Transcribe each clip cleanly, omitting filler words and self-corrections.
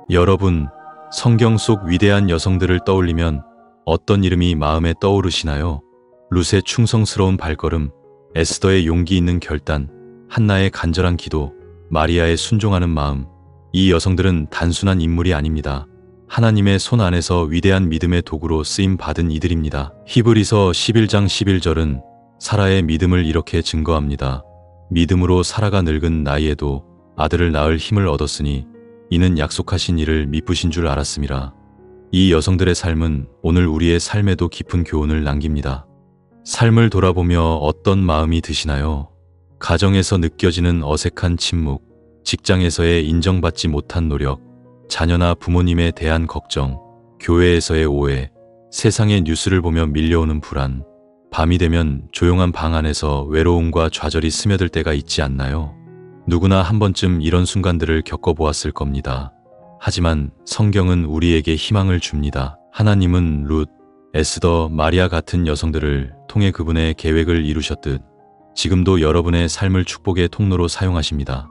여러분, 성경 속 위대한 여성들을 떠올리면 어떤 이름이 마음에 떠오르시나요? 룻의 충성스러운 발걸음, 에스더의 용기 있는 결단, 한나의 간절한 기도, 마리아의 순종하는 마음. 이 여성들은 단순한 인물이 아닙니다. 하나님의 손 안에서 위대한 믿음의 도구로 쓰임 받은 이들입니다. 히브리서 11장 11절은 사라의 믿음을 이렇게 증거합니다. 믿음으로 사라가 늙은 나이에도 아들을 낳을 힘을 얻었으니 이는 약속하신 이를 미쁘신 줄 알았음이라. 이 여성들의 삶은 오늘 우리의 삶에도 깊은 교훈을 남깁니다. 삶을 돌아보며 어떤 마음이 드시나요? 가정에서 느껴지는 어색한 침묵, 직장에서의 인정받지 못한 노력, 자녀나 부모님에 대한 걱정, 교회에서의 오해, 세상의 뉴스를 보며 밀려오는 불안, 밤이 되면 조용한 방 안에서 외로움과 좌절이 스며들 때가 있지 않나요? 누구나 한 번쯤 이런 순간들을 겪어보았을 겁니다. 하지만 성경은 우리에게 희망을 줍니다. 하나님은 룻, 에스더, 마리아 같은 여성들을 통해 그분의 계획을 이루셨듯 지금도 여러분의 삶을 축복의 통로로 사용하십니다.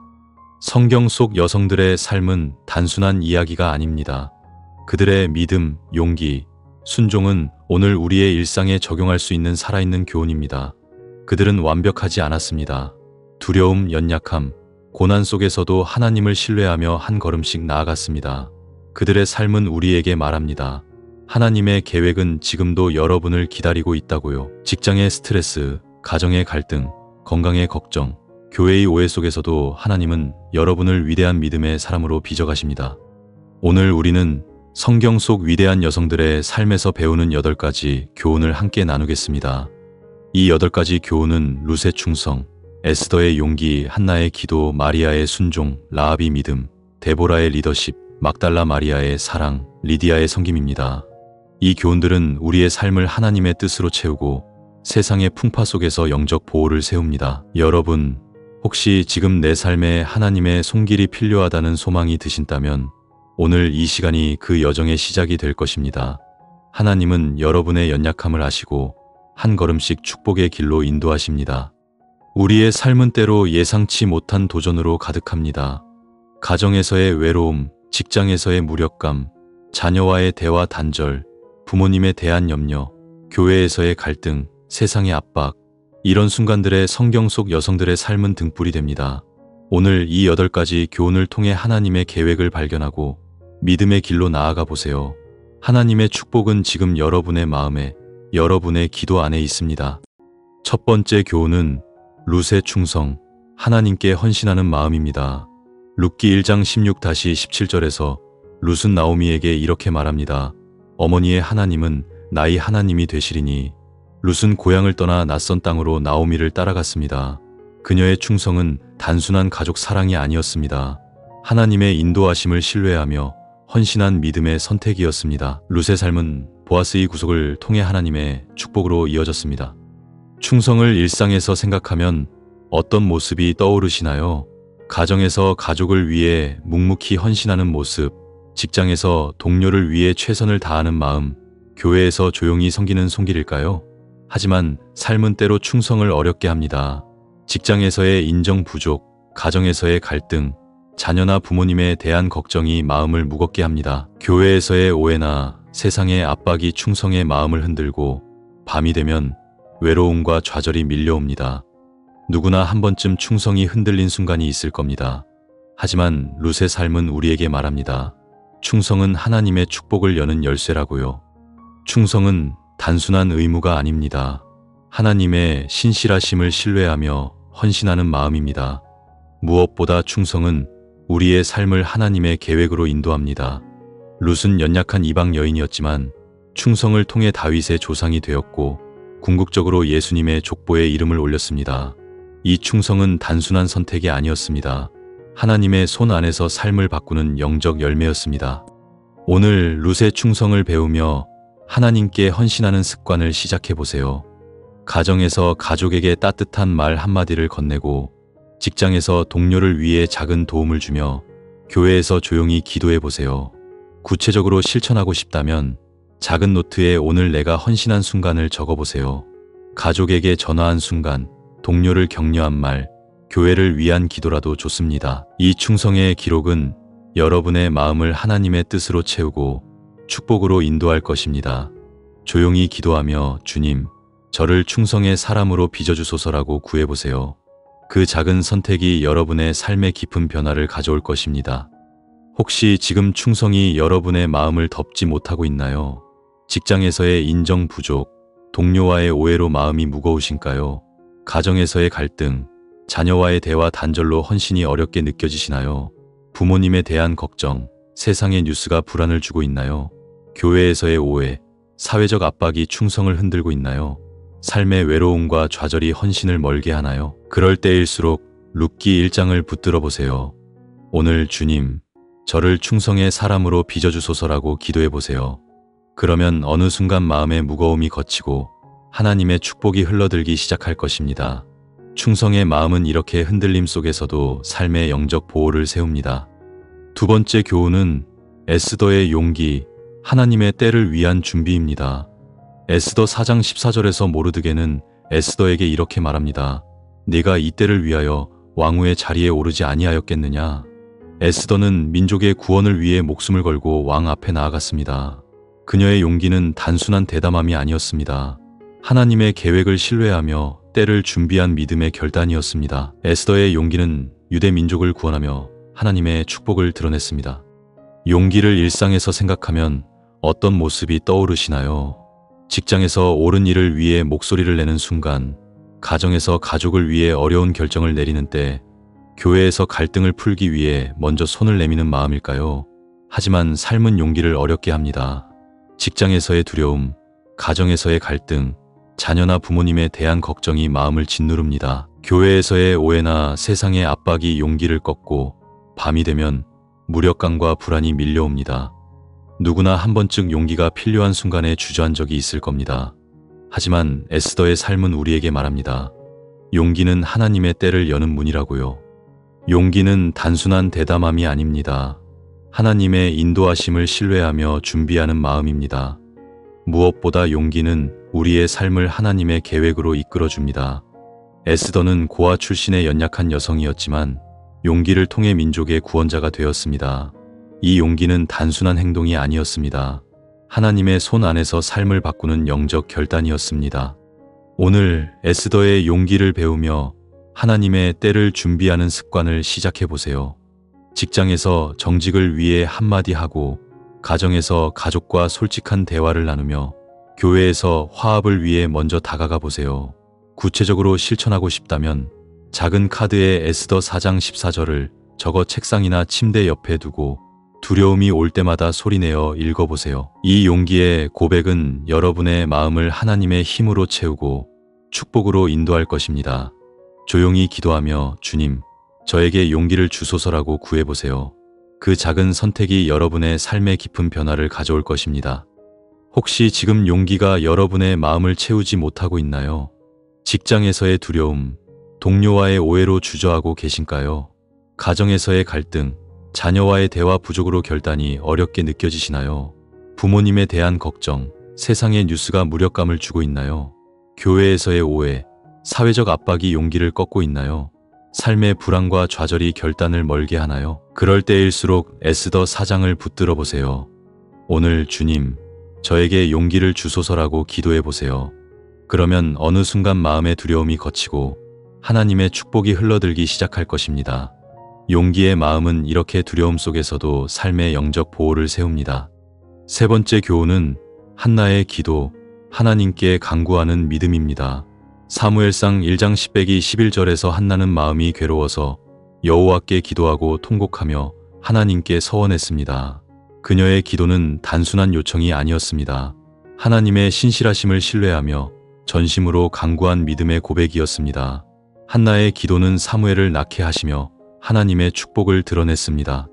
성경 속 여성들의 삶은 단순한 이야기가 아닙니다. 그들의 믿음, 용기, 순종은 오늘 우리의 일상에 적용할 수 있는 살아있는 교훈입니다. 그들은 완벽하지 않았습니다. 두려움, 연약함, 고난 속에서도 하나님을 신뢰하며 한 걸음씩 나아갔습니다. 그들의 삶은 우리에게 말합니다. 하나님의 계획은 지금도 여러분을 기다리고 있다고요. 직장의 스트레스, 가정의 갈등, 건강의 걱정, 교회의 오해 속에서도 하나님은 여러분을 위대한 믿음의 사람으로 빚어가십니다. 오늘 우리는 성경 속 위대한 여성들의 삶에서 배우는 8가지 교훈을 함께 나누겠습니다. 이 8가지 교훈은 룻의 충성, 에스더의 용기, 한나의 기도, 마리아의 순종, 라합의 믿음, 데보라의 리더십, 막달라 마리아의 사랑, 리디아의 섬김입니다. 이 교훈들은 우리의 삶을 하나님의 뜻으로 채우고 세상의 풍파 속에서 영적 보호를 세웁니다. 여러분, 혹시 지금 내 삶에 하나님의 손길이 필요하다는 소망이 드신다면 오늘 이 시간이 그 여정의 시작이 될 것입니다. 하나님은 여러분의 연약함을 아시고 한 걸음씩 축복의 길로 인도하십니다. 우리의 삶은 때로 예상치 못한 도전으로 가득합니다. 가정에서의 외로움, 직장에서의 무력감, 자녀와의 대화 단절, 부모님에 대한 염려, 교회에서의 갈등, 세상의 압박, 이런 순간들의 성경 속 여성들의 삶은 등불이 됩니다. 오늘 이 8가지 교훈을 통해 하나님의 계획을 발견하고 믿음의 길로 나아가 보세요. 하나님의 축복은 지금 여러분의 마음에, 여러분의 기도 안에 있습니다. 첫 번째 교훈은 룻의 충성, 하나님께 헌신하는 마음입니다. 룻기 1장 16-17절에서 룻은 나오미에게 이렇게 말합니다. 어머니의 하나님은 나의 하나님이 되시리니. 룻은 고향을 떠나 낯선 땅으로 나오미를 따라갔습니다. 그녀의 충성은 단순한 가족 사랑이 아니었습니다. 하나님의 인도하심을 신뢰하며 헌신한 믿음의 선택이었습니다. 룻의 삶은 보아스의 구속을 통해 하나님의 축복으로 이어졌습니다. 충성을 일상에서 생각하면 어떤 모습이 떠오르시나요? 가정에서 가족을 위해 묵묵히 헌신하는 모습, 직장에서 동료를 위해 최선을 다하는 마음, 교회에서 조용히 섬기는 손길일까요? 하지만 삶은 때로 충성을 어렵게 합니다. 직장에서의 인정 부족, 가정에서의 갈등, 자녀나 부모님에 대한 걱정이 마음을 무겁게 합니다. 교회에서의 오해나 세상의 압박이 충성의 마음을 흔들고 밤이 되면 외로움과 좌절이 밀려옵니다. 누구나 한 번쯤 충성이 흔들린 순간이 있을 겁니다. 하지만 룻의 삶은 우리에게 말합니다. 충성은 하나님의 축복을 여는 열쇠라고요. 충성은 단순한 의무가 아닙니다. 하나님의 신실하심을 신뢰하며 헌신하는 마음입니다. 무엇보다 충성은 우리의 삶을 하나님의 계획으로 인도합니다. 룻은 연약한 이방 여인이었지만 충성을 통해 다윗의 조상이 되었고 궁극적으로 예수님의 족보에 이름을 올렸습니다. 이 충성은 단순한 선택이 아니었습니다. 하나님의 손 안에서 삶을 바꾸는 영적 열매였습니다. 오늘 룻의 충성을 배우며 하나님께 헌신하는 습관을 시작해보세요. 가정에서 가족에게 따뜻한 말 한마디를 건네고 직장에서 동료를 위해 작은 도움을 주며 교회에서 조용히 기도해보세요. 구체적으로 실천하고 싶다면 작은 노트에 오늘 내가 헌신한 순간을 적어보세요. 가족에게 전화한 순간, 동료를 격려한 말, 교회를 위한 기도라도 좋습니다. 이 충성의 기록은 여러분의 마음을 하나님의 뜻으로 채우고 축복으로 인도할 것입니다. 조용히 기도하며 주님, 저를 충성의 사람으로 빚어주소서라고 구해보세요. 그 작은 선택이 여러분의 삶의 깊은 변화를 가져올 것입니다. 혹시 지금 충성이 여러분의 마음을 덮지 못하고 있나요? 직장에서의 인정 부족, 동료와의 오해로 마음이 무거우신가요? 가정에서의 갈등, 자녀와의 대화 단절로 헌신이 어렵게 느껴지시나요? 부모님에 대한 걱정, 세상의 뉴스가 불안을 주고 있나요? 교회에서의 오해, 사회적 압박이 충성을 흔들고 있나요? 삶의 외로움과 좌절이 헌신을 멀게 하나요? 그럴 때일수록 룻기 1장을 붙들어 보세요. 오늘 주님, 저를 충성의 사람으로 빚어주소서라고 기도해 보세요. 그러면 어느 순간 마음의 무거움이 걷히고 하나님의 축복이 흘러들기 시작할 것입니다. 충성의 마음은 이렇게 흔들림 속에서도 삶의 영적 보호를 세웁니다. 두 번째 교훈은 에스더의 용기, 하나님의 때를 위한 준비입니다. 에스더 4장 14절에서 모르드게는 에스더에게 이렇게 말합니다. 네가 이 때를 위하여 왕후의 자리에 오르지 아니하였겠느냐. 에스더는 민족의 구원을 위해 목숨을 걸고 왕 앞에 나아갔습니다. 그녀의 용기는 단순한 대담함이 아니었습니다. 하나님의 계획을 신뢰하며 때를 준비한 믿음의 결단이었습니다. 에스더의 용기는 유대 민족을 구원하며 하나님의 축복을 드러냈습니다. 용기를 일상에서 생각하면 어떤 모습이 떠오르시나요? 직장에서 옳은 일을 위해 목소리를 내는 순간, 가정에서 가족을 위해 어려운 결정을 내리는 때, 교회에서 갈등을 풀기 위해 먼저 손을 내미는 마음일까요? 하지만 삶은 용기를 어렵게 합니다. 직장에서의 두려움, 가정에서의 갈등, 자녀나 부모님에 대한 걱정이 마음을 짓누릅니다. 교회에서의 오해나 세상의 압박이 용기를 꺾고 밤이 되면 무력감과 불안이 밀려옵니다. 누구나 한 번쯤 용기가 필요한 순간에 주저한 적이 있을 겁니다. 하지만 에스더의 삶은 우리에게 말합니다. 용기는 하나님의 때를 여는 문이라고요. 용기는 단순한 대담함이 아닙니다. 하나님의 인도하심을 신뢰하며 준비하는 마음입니다. 무엇보다 용기는 우리의 삶을 하나님의 계획으로 이끌어줍니다. 에스더는 고아 출신의 연약한 여성이었지만 용기를 통해 민족의 구원자가 되었습니다. 이 용기는 단순한 행동이 아니었습니다. 하나님의 손 안에서 삶을 바꾸는 영적 결단이었습니다. 오늘 에스더의 용기를 배우며 하나님의 때를 준비하는 습관을 시작해 보세요. 직장에서 정직을 위해 한마디 하고, 가정에서 가족과 솔직한 대화를 나누며, 교회에서 화합을 위해 먼저 다가가 보세요. 구체적으로 실천하고 싶다면 작은 카드에 에스더 4장 14절을 적어 책상이나 침대 옆에 두고 두려움이 올 때마다 소리내어 읽어보세요. 이 용기의 고백은 여러분의 마음을 하나님의 힘으로 채우고 축복으로 인도할 것입니다. 조용히 기도하며 주님, 저에게 용기를 주소서라고 구해보세요. 그 작은 선택이 여러분의 삶의 깊은 변화를 가져올 것입니다. 혹시 지금 용기가 여러분의 마음을 채우지 못하고 있나요? 직장에서의 두려움, 동료와의 오해로 주저하고 계신가요? 가정에서의 갈등, 자녀와의 대화 부족으로 결단이 어렵게 느껴지시나요? 부모님에 대한 걱정, 세상의 뉴스가 무력감을 주고 있나요? 교회에서의 오해, 사회적 압박이 용기를 꺾고 있나요? 삶의 불안과 좌절이 결단을 멀게 하나요? 그럴 때일수록 에스더 4장을 붙들어 보세요. 오늘 주님, 저에게 용기를 주소서라고 기도해 보세요. 그러면 어느 순간 마음의 두려움이 걷히고 하나님의 축복이 흘러들기 시작할 것입니다. 용기의 마음은 이렇게 두려움 속에서도 삶의 영적 보호를 세웁니다. 세 번째 교훈은 한나의 기도, 하나님께 간구하는 믿음입니다. 사무엘상 1장 10-11절에서 한나는 마음이 괴로워서 여호와께 기도하고 통곡하며 하나님께 서원했습니다. 그녀의 기도는 단순한 요청이 아니었습니다. 하나님의 신실하심을 신뢰하며 전심으로 간구한 믿음의 고백이었습니다. 한나의 기도는 사무엘을 낳게 하시며 하나님의 축복을 드러냈습니다.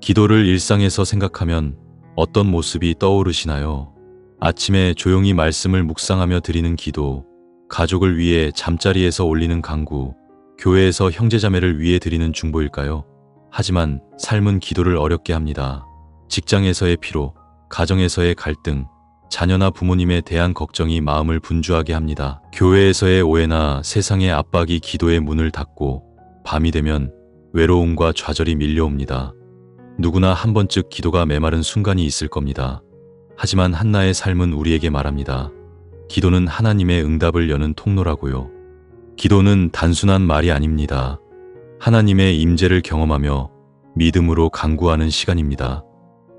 기도를 일상에서 생각하면 어떤 모습이 떠오르시나요? 아침에 조용히 말씀을 묵상하며 드리는 기도, 가족을 위해 잠자리에서 올리는 간구, 교회에서 형제자매를 위해 드리는 중보일까요? 하지만 삶은 기도를 어렵게 합니다. 직장에서의 피로, 가정에서의 갈등, 자녀나 부모님에 대한 걱정이 마음을 분주하게 합니다. 교회에서의 오해나 세상의 압박이 기도의 문을 닫고 밤이 되면 외로움과 좌절이 밀려옵니다. 누구나 한 번쯤 기도가 메마른 순간이 있을 겁니다. 하지만 한나의 삶은 우리에게 말합니다. 기도는 하나님의 응답을 여는 통로라고요. 기도는 단순한 말이 아닙니다. 하나님의 임재를 경험하며 믿음으로 간구하는 시간입니다.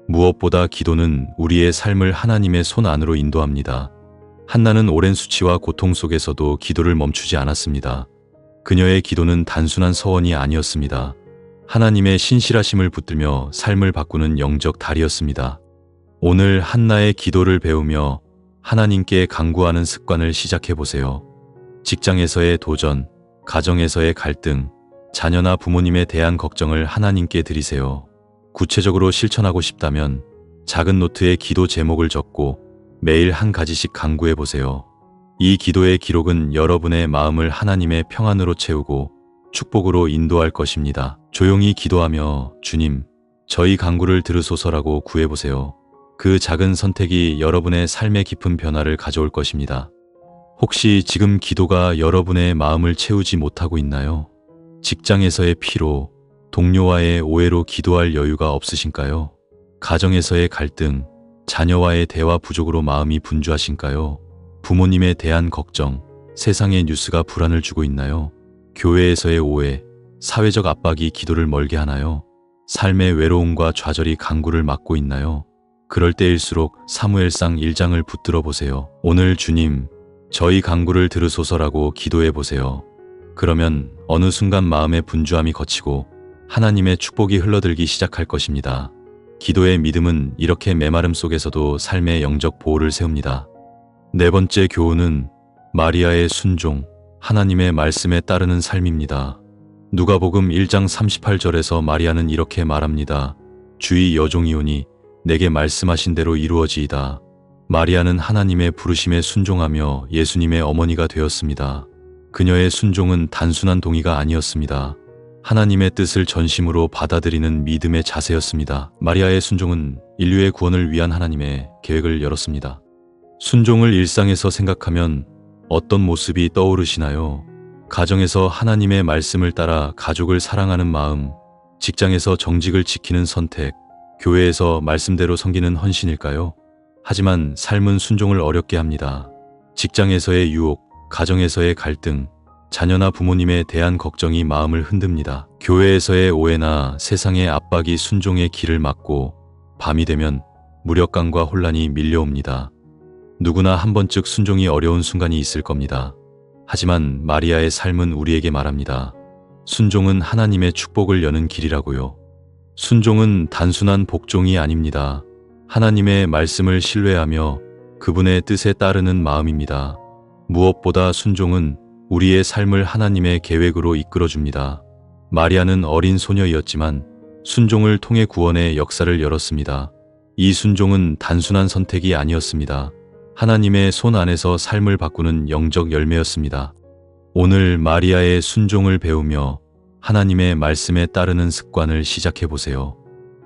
무엇보다 기도는 우리의 삶을 하나님의 손 안으로 인도합니다. 한나는 오랜 수치와 고통 속에서도 기도를 멈추지 않았습니다. 그녀의 기도는 단순한 서원이 아니었습니다. 하나님의 신실하심을 붙들며 삶을 바꾸는 영적 달이었습니다. 오늘 한나의 기도를 배우며 하나님께 간구하는 습관을 시작해 보세요. 직장에서의 도전, 가정에서의 갈등, 자녀나 부모님에 대한 걱정을 하나님께 드리세요. 구체적으로 실천하고 싶다면 작은 노트에 기도 제목을 적고 매일 한 가지씩 간구해 보세요. 이 기도의 기록은 여러분의 마음을 하나님의 평안으로 채우고 축복으로 인도할 것입니다. 조용히 기도하며 주님, 저희 간구를 들으소서라고 구해보세요. 그 작은 선택이 여러분의 삶의 깊은 변화를 가져올 것입니다. 혹시 지금 기도가 여러분의 마음을 채우지 못하고 있나요? 직장에서의 피로, 동료와의 오해로 기도할 여유가 없으신가요? 가정에서의 갈등, 자녀와의 대화 부족으로 마음이 분주하신가요? 부모님에 대한 걱정, 세상의 뉴스가 불안을 주고 있나요? 교회에서의 오해, 사회적 압박이 기도를 멀게 하나요? 삶의 외로움과 좌절이 간구를 막고 있나요? 그럴 때일수록 사무엘상 1장을 붙들어 보세요. 오늘 주님, 저희 간구를 들으소서라고 기도해 보세요. 그러면 어느 순간 마음의 분주함이 걷히고 하나님의 축복이 흘러들기 시작할 것입니다. 기도의 믿음은 이렇게 메마름 속에서도 삶의 영적 보호를 세웁니다. 네 번째 교훈은 마리아의 순종, 하나님의 말씀에 따르는 삶입니다. 누가복음 1장 38절에서 마리아는 이렇게 말합니다. 주의 여종이오니 내게 말씀하신 대로 이루어지이다. 마리아는 하나님의 부르심에 순종하며 예수님의 어머니가 되었습니다. 그녀의 순종은 단순한 동의가 아니었습니다. 하나님의 뜻을 전심으로 받아들이는 믿음의 자세였습니다. 마리아의 순종은 인류의 구원을 위한 하나님의 계획을 열었습니다. 순종을 일상에서 생각하면 어떤 모습이 떠오르시나요? 가정에서 하나님의 말씀을 따라 가족을 사랑하는 마음, 직장에서 정직을 지키는 선택, 교회에서 말씀대로 섬기는 헌신일까요? 하지만 삶은 순종을 어렵게 합니다. 직장에서의 유혹, 가정에서의 갈등, 자녀나 부모님에 대한 걱정이 마음을 흔듭니다. 교회에서의 오해나 세상의 압박이 순종의 길을 막고 밤이 되면 무력감과 혼란이 밀려옵니다. 누구나 한 번쯤 순종이 어려운 순간이 있을 겁니다. 하지만 마리아의 삶은 우리에게 말합니다. 순종은 하나님의 축복을 여는 길이라고요. 순종은 단순한 복종이 아닙니다. 하나님의 말씀을 신뢰하며 그분의 뜻에 따르는 마음입니다. 무엇보다 순종은 우리의 삶을 하나님의 계획으로 이끌어줍니다. 마리아는 어린 소녀이었지만 순종을 통해 구원의 역사를 열었습니다. 이 순종은 단순한 선택이 아니었습니다. 하나님의 손 안에서 삶을 바꾸는 영적 열매였습니다. 오늘 마리아의 순종을 배우며 하나님의 말씀에 따르는 습관을 시작해 보세요.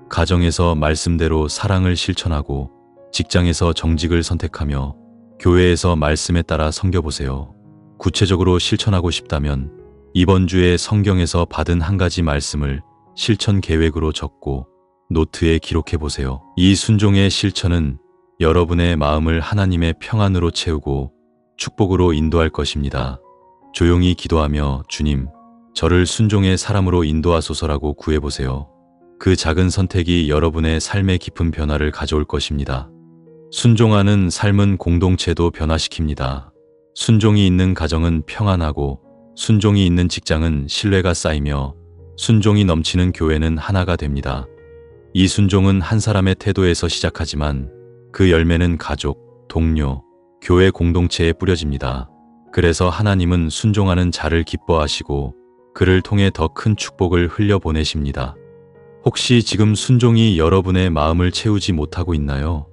가정에서 말씀대로 사랑을 실천하고 직장에서 정직을 선택하며 교회에서 말씀에 따라 섬겨보세요. 구체적으로 실천하고 싶다면 이번 주에 성경에서 받은 한 가지 말씀을 실천 계획으로 적고 노트에 기록해 보세요. 이 순종의 실천은 여러분의 마음을 하나님의 평안으로 채우고 축복으로 인도할 것입니다. 조용히 기도하며 주님, 저를 순종의 사람으로 인도하소서라고 구해보세요. 그 작은 선택이 여러분의 삶의 깊은 변화를 가져올 것입니다. 순종하는 삶은 공동체도 변화시킵니다. 순종이 있는 가정은 평안하고 순종이 있는 직장은 신뢰가 쌓이며 순종이 넘치는 교회는 하나가 됩니다. 이 순종은 한 사람의 태도에서 시작하지만 그 열매는 가족, 동료, 교회 공동체에 뿌려집니다. 그래서 하나님은 순종하는 자를 기뻐하시고 그를 통해 더 큰 축복을 흘려보내십니다. 혹시 지금 순종이 여러분의 마음을 채우지 못하고 있나요?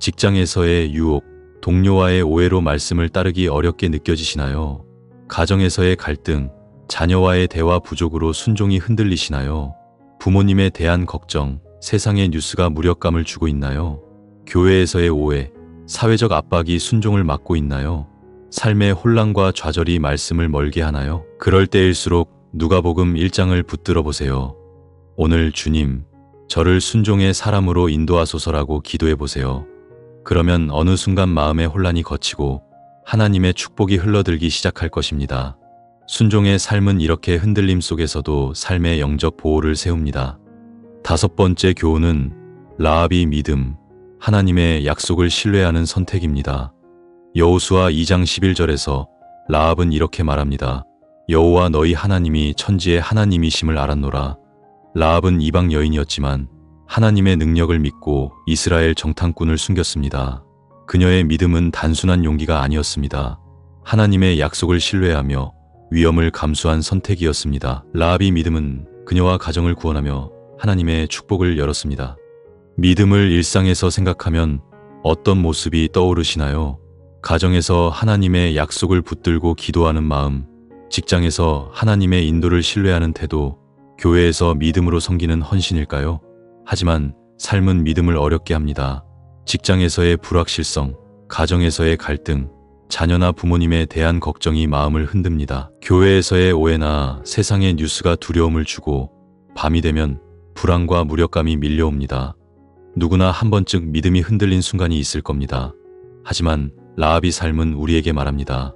직장에서의 유혹, 동료와의 오해로 말씀을 따르기 어렵게 느껴지시나요? 가정에서의 갈등, 자녀와의 대화 부족으로 순종이 흔들리시나요? 부모님에 대한 걱정, 세상의 뉴스가 무력감을 주고 있나요? 교회에서의 오해, 사회적 압박이 순종을 막고 있나요? 삶의 혼란과 좌절이 말씀을 멀게 하나요? 그럴 때일수록 누가복음 1장을 붙들어 보세요. 오늘 주님, 저를 순종의 사람으로 인도하소서라고 기도해 보세요. 그러면 어느 순간 마음의 혼란이 걷히고 하나님의 축복이 흘러들기 시작할 것입니다. 순종의 삶은 이렇게 흔들림 속에서도 삶의 영적 보호를 세웁니다. 다섯 번째 교훈은 라합이 믿음, 하나님의 약속을 신뢰하는 선택입니다. 여호수아 2장 11절에서 라합은 이렇게 말합니다. 여호와 너희 하나님이 천지의 하나님이심을 알았노라. 라합은 이방 여인이었지만 하나님의 능력을 믿고 이스라엘 정탐꾼을 숨겼습니다. 그녀의 믿음은 단순한 용기가 아니었습니다. 하나님의 약속을 신뢰하며 위험을 감수한 선택이었습니다. 라합의 믿음은 그녀와 가정을 구원하며 하나님의 축복을 열었습니다. 믿음을 일상에서 생각하면 어떤 모습이 떠오르시나요? 가정에서 하나님의 약속을 붙들고 기도하는 마음, 직장에서 하나님의 인도를 신뢰하는 태도, 교회에서 믿음으로 섬기는 헌신일까요? 하지만 삶은 믿음을 어렵게 합니다. 직장에서의 불확실성, 가정에서의 갈등, 자녀나 부모님에 대한 걱정이 마음을 흔듭니다. 교회에서의 오해나 세상의 뉴스가 두려움을 주고 밤이 되면 불안과 무력감이 밀려옵니다. 누구나 한 번쯤 믿음이 흔들린 순간이 있을 겁니다. 하지만 라합의 삶은 우리에게 말합니다.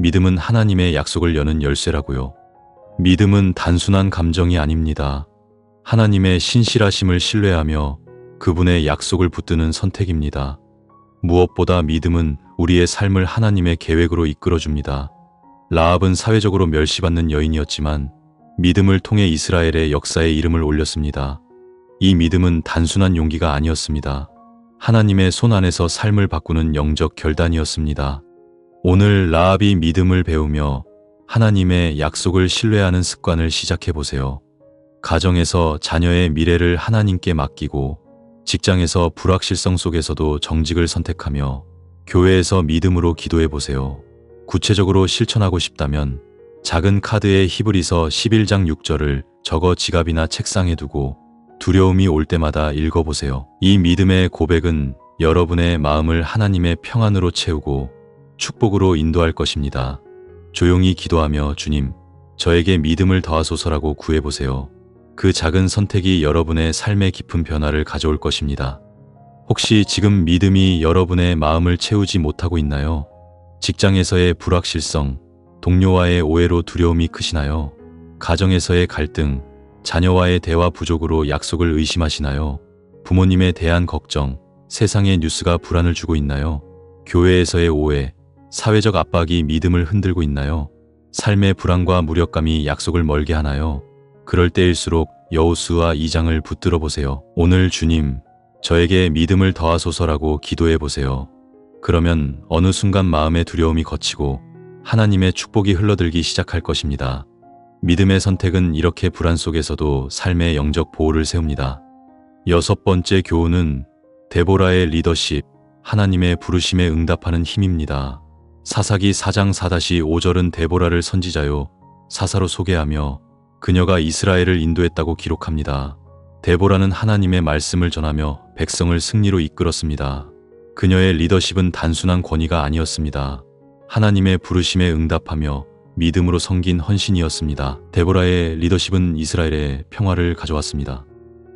믿음은 하나님의 약속을 여는 열쇠라고요. 믿음은 단순한 감정이 아닙니다. 하나님의 신실하심을 신뢰하며 그분의 약속을 붙드는 선택입니다. 무엇보다 믿음은 우리의 삶을 하나님의 계획으로 이끌어줍니다. 라합은 사회적으로 멸시받는 여인이었지만 믿음을 통해 이스라엘의 역사에 이름을 올렸습니다. 이 믿음은 단순한 용기가 아니었습니다. 하나님의 손 안에서 삶을 바꾸는 영적 결단이었습니다. 오늘 라합이 믿음을 배우며 하나님의 약속을 신뢰하는 습관을 시작해 보세요. 가정에서 자녀의 미래를 하나님께 맡기고 직장에서 불확실성 속에서도 정직을 선택하며 교회에서 믿음으로 기도해 보세요. 구체적으로 실천하고 싶다면 작은 카드에 히브리서 11장 6절을 적어 지갑이나 책상에 두고 두려움이 올 때마다 읽어보세요. 이 믿음의 고백은 여러분의 마음을 하나님의 평안으로 채우고 축복으로 인도할 것입니다. 조용히 기도하며 주님, 저에게 믿음을 더하소서라고 구해보세요. 그 작은 선택이 여러분의 삶의 깊은 변화를 가져올 것입니다. 혹시 지금 믿음이 여러분의 마음을 채우지 못하고 있나요? 직장에서의 불확실성, 동료와의 오해로 두려움이 크시나요? 가정에서의 갈등, 자녀와의 대화 부족으로 약속을 의심하시나요? 부모님에 대한 걱정, 세상의 뉴스가 불안을 주고 있나요? 교회에서의 오해, 사회적 압박이 믿음을 흔들고 있나요? 삶의 불안과 무력감이 약속을 멀게 하나요? 그럴 때일수록 여호수아 2장을 붙들어 보세요. 오늘 주님, 저에게 믿음을 더하소서라고 기도해 보세요. 그러면 어느 순간 마음의 두려움이 걷히고 하나님의 축복이 흘러들기 시작할 것입니다. 믿음의 선택은 이렇게 불안 속에서도 삶의 영적 보호를 세웁니다. 여섯 번째 교훈은 데보라의 리더십, 하나님의 부르심에 응답하는 힘입니다. 사사기 4장 4-5절은 데보라를 선지자요 사사로 소개하며 그녀가 이스라엘을 인도했다고 기록합니다. 데보라는 하나님의 말씀을 전하며 백성을 승리로 이끌었습니다. 그녀의 리더십은 단순한 권위가 아니었습니다. 하나님의 부르심에 응답하며 믿음으로 섬긴 헌신이었습니다. 데보라의 리더십은 이스라엘의 평화를 가져왔습니다.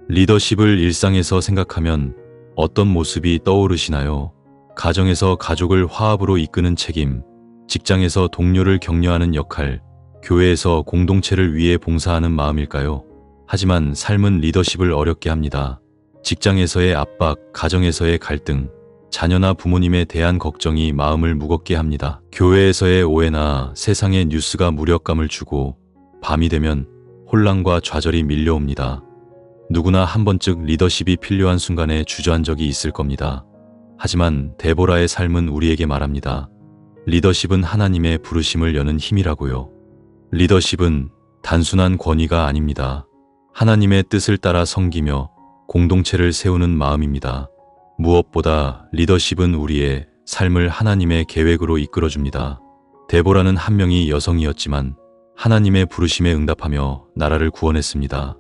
리더십을 일상에서 생각하면 어떤 모습이 떠오르시나요? 가정에서 가족을 화합으로 이끄는 책임, 직장에서 동료를 격려하는 역할, 교회에서 공동체를 위해 봉사하는 마음일까요? 하지만 삶은 리더십을 어렵게 합니다. 직장에서의 압박, 가정에서의 갈등, 자녀나 부모님에 대한 걱정이 마음을 무겁게 합니다. 교회에서의 오해나 세상의 뉴스가 무력감을 주고 밤이 되면 혼란과 좌절이 밀려옵니다. 누구나 한 번쯤 리더십이 필요한 순간에 주저한 적이 있을 겁니다. 하지만 데보라의 삶은 우리에게 말합니다. 리더십은 하나님의 부르심을 여는 힘이라고요. 리더십은 단순한 권위가 아닙니다. 하나님의 뜻을 따라 섬기며 공동체를 세우는 마음입니다. 무엇보다 리더십은 우리의 삶을 하나님의 계획으로 이끌어줍니다. 데보라는 한 명의 여성이었지만 하나님의 부르심에 응답하며 나라를 구원했습니다.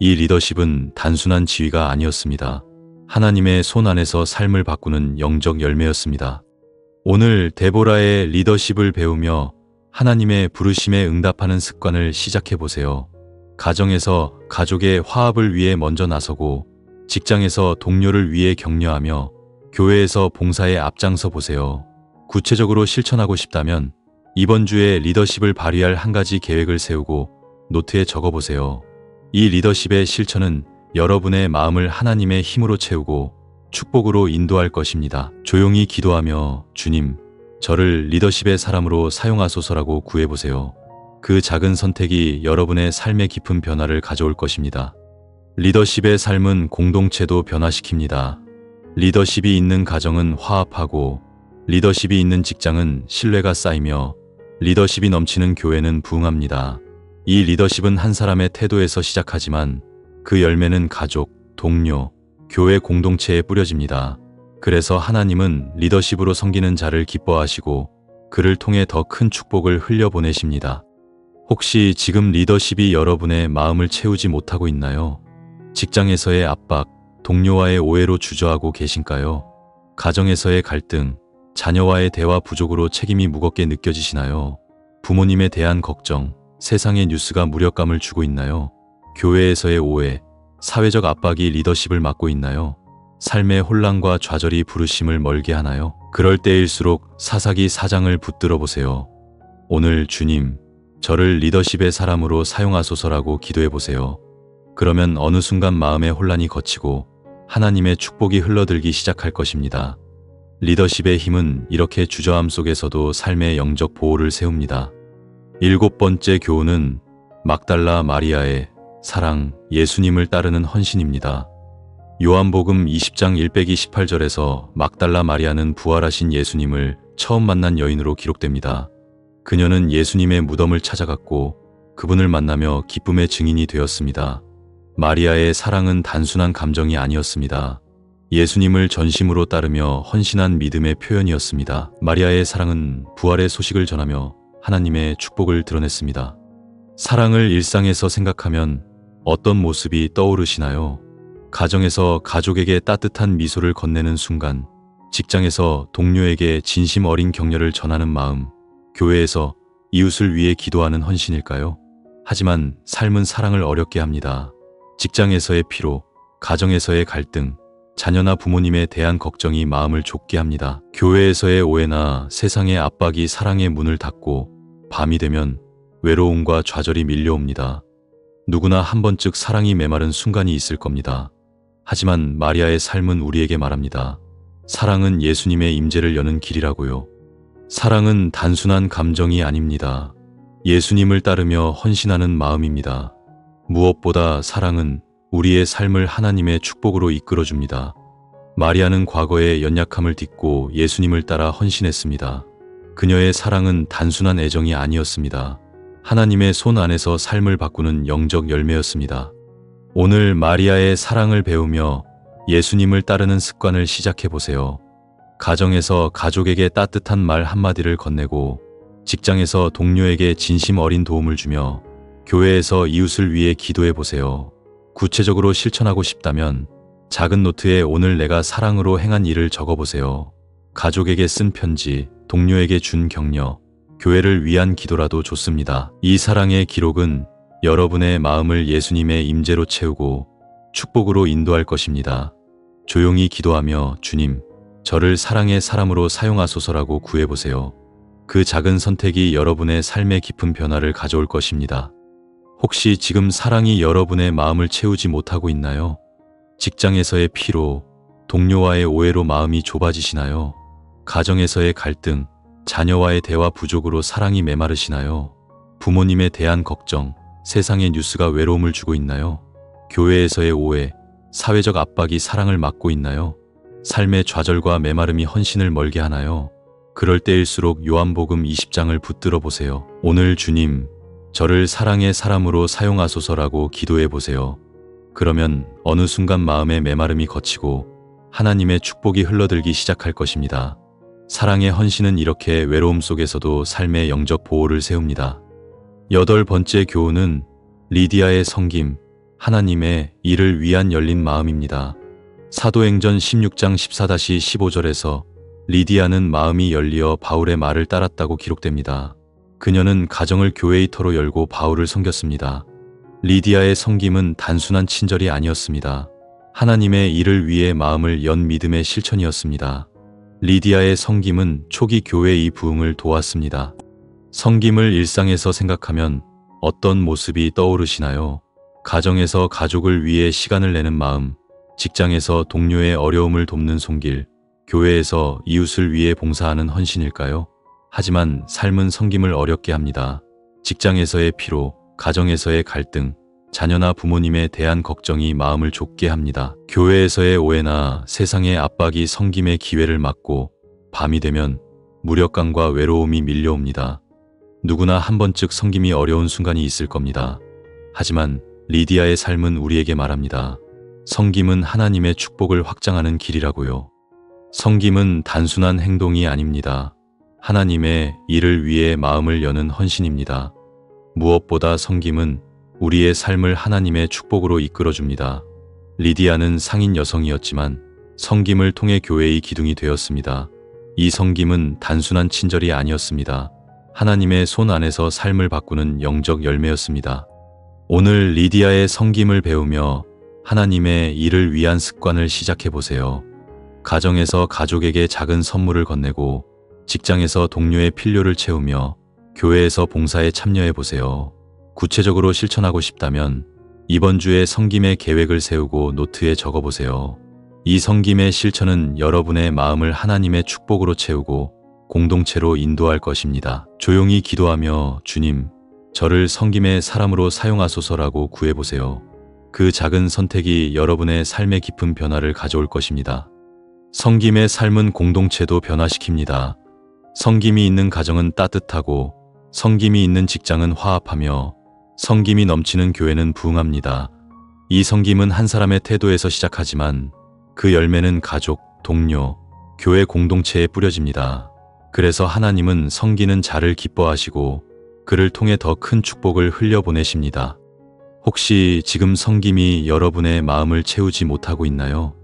이 리더십은 단순한 지위가 아니었습니다. 하나님의 손 안에서 삶을 바꾸는 영적 열매였습니다. 오늘 데보라의 리더십을 배우며 하나님의 부르심에 응답하는 습관을 시작해 보세요. 가정에서 가족의 화합을 위해 먼저 나서고 직장에서 동료를 위해 격려하며 교회에서 봉사에 앞장서 보세요. 구체적으로 실천하고 싶다면 이번 주에 리더십을 발휘할 한 가지 계획을 세우고 노트에 적어보세요. 이 리더십의 실천은 여러분의 마음을 하나님의 힘으로 채우고 축복으로 인도할 것입니다. 조용히 기도하며 주님, 저를 리더십의 사람으로 사용하소서라고 구해보세요. 그 작은 선택이 여러분의 삶에 깊은 변화를 가져올 것입니다. 리더십의 삶은 공동체도 변화시킵니다. 리더십이 있는 가정은 화합하고 리더십이 있는 직장은 신뢰가 쌓이며 리더십이 넘치는 교회는 부흥합니다. 이 리더십은 한 사람의 태도에서 시작하지만 그 열매는 가족, 동료, 교회 공동체에 뿌려집니다. 그래서 하나님은 리더십으로 섬기는 자를 기뻐하시고 그를 통해 더 큰 축복을 흘려보내십니다. 혹시 지금 리더십이 여러분의 마음을 채우지 못하고 있나요? 직장에서의 압박, 동료와의 오해로 주저하고 계신가요? 가정에서의 갈등, 자녀와의 대화 부족으로 책임이 무겁게 느껴지시나요? 부모님에 대한 걱정, 세상의 뉴스가 무력감을 주고 있나요? 교회에서의 오해, 사회적 압박이 리더십을 막고 있나요? 삶의 혼란과 좌절이 부르심을 멀게 하나요? 그럴 때일수록 사사기 4장을 붙들어 보세요. 오늘 주님, 저를 리더십의 사람으로 사용하소서라고 기도해 보세요. 그러면 어느 순간 마음의 혼란이 걷히고 하나님의 축복이 흘러들기 시작할 것입니다. 리더십의 힘은 이렇게 주저함 속에서도 삶의 영적 보호를 세웁니다. 7번째 교훈은 막달라 마리아의 사랑, 예수님을 따르는 헌신입니다. 요한복음 20장 1-18절에서 막달라 마리아는 부활하신 예수님을 처음 만난 여인으로 기록됩니다. 그녀는 예수님의 무덤을 찾아갔고 그분을 만나며 기쁨의 증인이 되었습니다. 마리아의 사랑은 단순한 감정이 아니었습니다. 예수님을 전심으로 따르며 헌신한 믿음의 표현이었습니다. 마리아의 사랑은 부활의 소식을 전하며 하나님의 축복을 드러냈습니다. 사랑을 일상에서 생각하면 어떤 모습이 떠오르시나요? 가정에서 가족에게 따뜻한 미소를 건네는 순간, 직장에서 동료에게 진심 어린 격려를 전하는 마음, 교회에서 이웃을 위해 기도하는 헌신일까요? 하지만 삶은 사랑을 어렵게 합니다. 직장에서의 피로, 가정에서의 갈등, 자녀나 부모님에 대한 걱정이 마음을 좁게 합니다. 교회에서의 오해나 세상의 압박이 사랑의 문을 닫고 밤이 되면 외로움과 좌절이 밀려옵니다. 누구나 한 번쯤 사랑이 메마른 순간이 있을 겁니다. 하지만 마리아의 삶은 우리에게 말합니다. 사랑은 예수님의 임재를 여는 길이라고요. 사랑은 단순한 감정이 아닙니다. 예수님을 따르며 헌신하는 마음입니다. 무엇보다 사랑은 우리의 삶을 하나님의 축복으로 이끌어줍니다. 마리아는 과거의 연약함을 딛고 예수님을 따라 헌신했습니다. 그녀의 사랑은 단순한 애정이 아니었습니다. 하나님의 손 안에서 삶을 바꾸는 영적 열매였습니다. 오늘 마리아의 사랑을 배우며 예수님을 따르는 습관을 시작해보세요. 가정에서 가족에게 따뜻한 말 한마디를 건네고, 직장에서 동료에게 진심 어린 도움을 주며, 교회에서 이웃을 위해 기도해보세요. 구체적으로 실천하고 싶다면 작은 노트에 오늘 내가 사랑으로 행한 일을 적어보세요. 가족에게 쓴 편지, 동료에게 준 격려, 교회를 위한 기도라도 좋습니다. 이 사랑의 기록은 여러분의 마음을 예수님의 임재로 채우고 축복으로 인도할 것입니다. 조용히 기도하며 주님, 저를 사랑의 사람으로 사용하소서라고 구해보세요. 그 작은 선택이 여러분의 삶에 깊은 변화를 가져올 것입니다. 혹시 지금 사랑이 여러분의 마음을 채우지 못하고 있나요? 직장에서의 피로, 동료와의 오해로 마음이 좁아지시나요? 가정에서의 갈등, 자녀와의 대화 부족으로 사랑이 메마르시나요? 부모님에 대한 걱정, 세상의 뉴스가 외로움을 주고 있나요? 교회에서의 오해, 사회적 압박이 사랑을 막고 있나요? 삶의 좌절과 메마름이 헌신을 멀게 하나요? 그럴 때일수록 요한복음 20장을 붙들어 보세요. 오늘 주님, 저를 사랑의 사람으로 사용하소서라고 기도해 보세요. 그러면 어느 순간 마음의 메마름이 걷히고 하나님의 축복이 흘러들기 시작할 것입니다. 사랑의 헌신은 이렇게 외로움 속에서도 삶의 영적 보호를 세웁니다. 8번째 교훈은 리디아의 섬김, 하나님의 일을 위한 열린 마음입니다. 사도행전 16장 14-15절에서 리디아는 마음이 열리어 바울의 말을 따랐다고 기록됩니다. 그녀는 가정을 교회의 터로 열고 바울을 섬겼습니다. 리디아의 섬김은 단순한 친절이 아니었습니다. 하나님의 일을 위해 마음을 연 믿음의 실천이었습니다. 리디아의 섬김은 초기 교회의 부흥을 도왔습니다. 섬김을 일상에서 생각하면 어떤 모습이 떠오르시나요? 가정에서 가족을 위해 시간을 내는 마음, 직장에서 동료의 어려움을 돕는 손길, 교회에서 이웃을 위해 봉사하는 헌신일까요? 하지만 삶은 섬김을 어렵게 합니다. 직장에서의 피로, 가정에서의 갈등, 자녀나 부모님에 대한 걱정이 마음을 좁게 합니다. 교회에서의 오해나 세상의 압박이 섬김의 기회를 막고 밤이 되면 무력감과 외로움이 밀려옵니다. 누구나 한 번쯤 섬김이 어려운 순간이 있을 겁니다. 하지만 리디아의 삶은 우리에게 말합니다. 섬김은 하나님의 축복을 확장하는 길이라고요. 섬김은 단순한 행동이 아닙니다. 하나님의 일을 위해 마음을 여는 헌신입니다. 무엇보다 섬김은 우리의 삶을 하나님의 축복으로 이끌어줍니다. 리디아는 상인 여성이었지만 섬김을 통해 교회의 기둥이 되었습니다. 이 섬김은 단순한 친절이 아니었습니다. 하나님의 손 안에서 삶을 바꾸는 영적 열매였습니다. 오늘 리디아의 섬김을 배우며 하나님의 일을 위한 습관을 시작해 보세요. 가정에서 가족에게 작은 선물을 건네고, 직장에서 동료의 필요를 채우며, 교회에서 봉사에 참여해 보세요. 구체적으로 실천하고 싶다면 이번 주에 섬김의 계획을 세우고 노트에 적어보세요. 이 섬김의 실천은 여러분의 마음을 하나님의 축복으로 채우고 공동체로 인도할 것입니다. 조용히 기도하며 주님, 저를 섬김의 사람으로 사용하소서라고 구해보세요. 그 작은 선택이 여러분의 삶에 깊은 변화를 가져올 것입니다. 섬김의 삶은 공동체도 변화시킵니다. 섬김이 있는 가정은 따뜻하고, 섬김이 있는 직장은 화합하며, 섬김이 넘치는 교회는 부흥합니다. 이 섬김은 한 사람의 태도에서 시작하지만 그 열매는 가족, 동료, 교회 공동체에 뿌려집니다. 그래서 하나님은 섬기는 자를 기뻐하시고 그를 통해 더 큰 축복을 흘려보내십니다. 혹시 지금 섬김이 여러분의 마음을 채우지 못하고 있나요?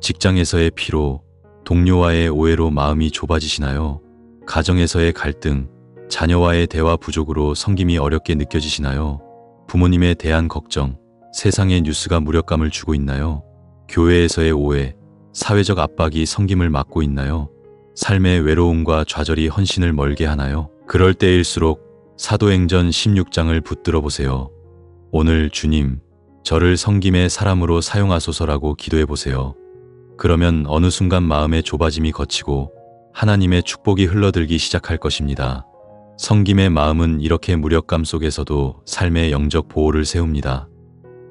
직장에서의 피로, 동료와의 오해로 마음이 좁아지시나요? 가정에서의 갈등, 자녀와의 대화 부족으로 섬김이 어렵게 느껴지시나요? 부모님에 대한 걱정, 세상의 뉴스가 무력감을 주고 있나요? 교회에서의 오해, 사회적 압박이 섬김을 막고 있나요? 삶의 외로움과 좌절이 헌신을 멀게 하나요? 그럴 때일수록 사도행전 16장을 붙들어 보세요. 오늘 주님, 저를 섬김의 사람으로 사용하소서라고 기도해 보세요. 그러면 어느 순간 마음의 좁아짐이 걷히고 하나님의 축복이 흘러들기 시작할 것입니다. 섬김의 마음은 이렇게 무력감 속에서도 삶의 영적 보호를 세웁니다.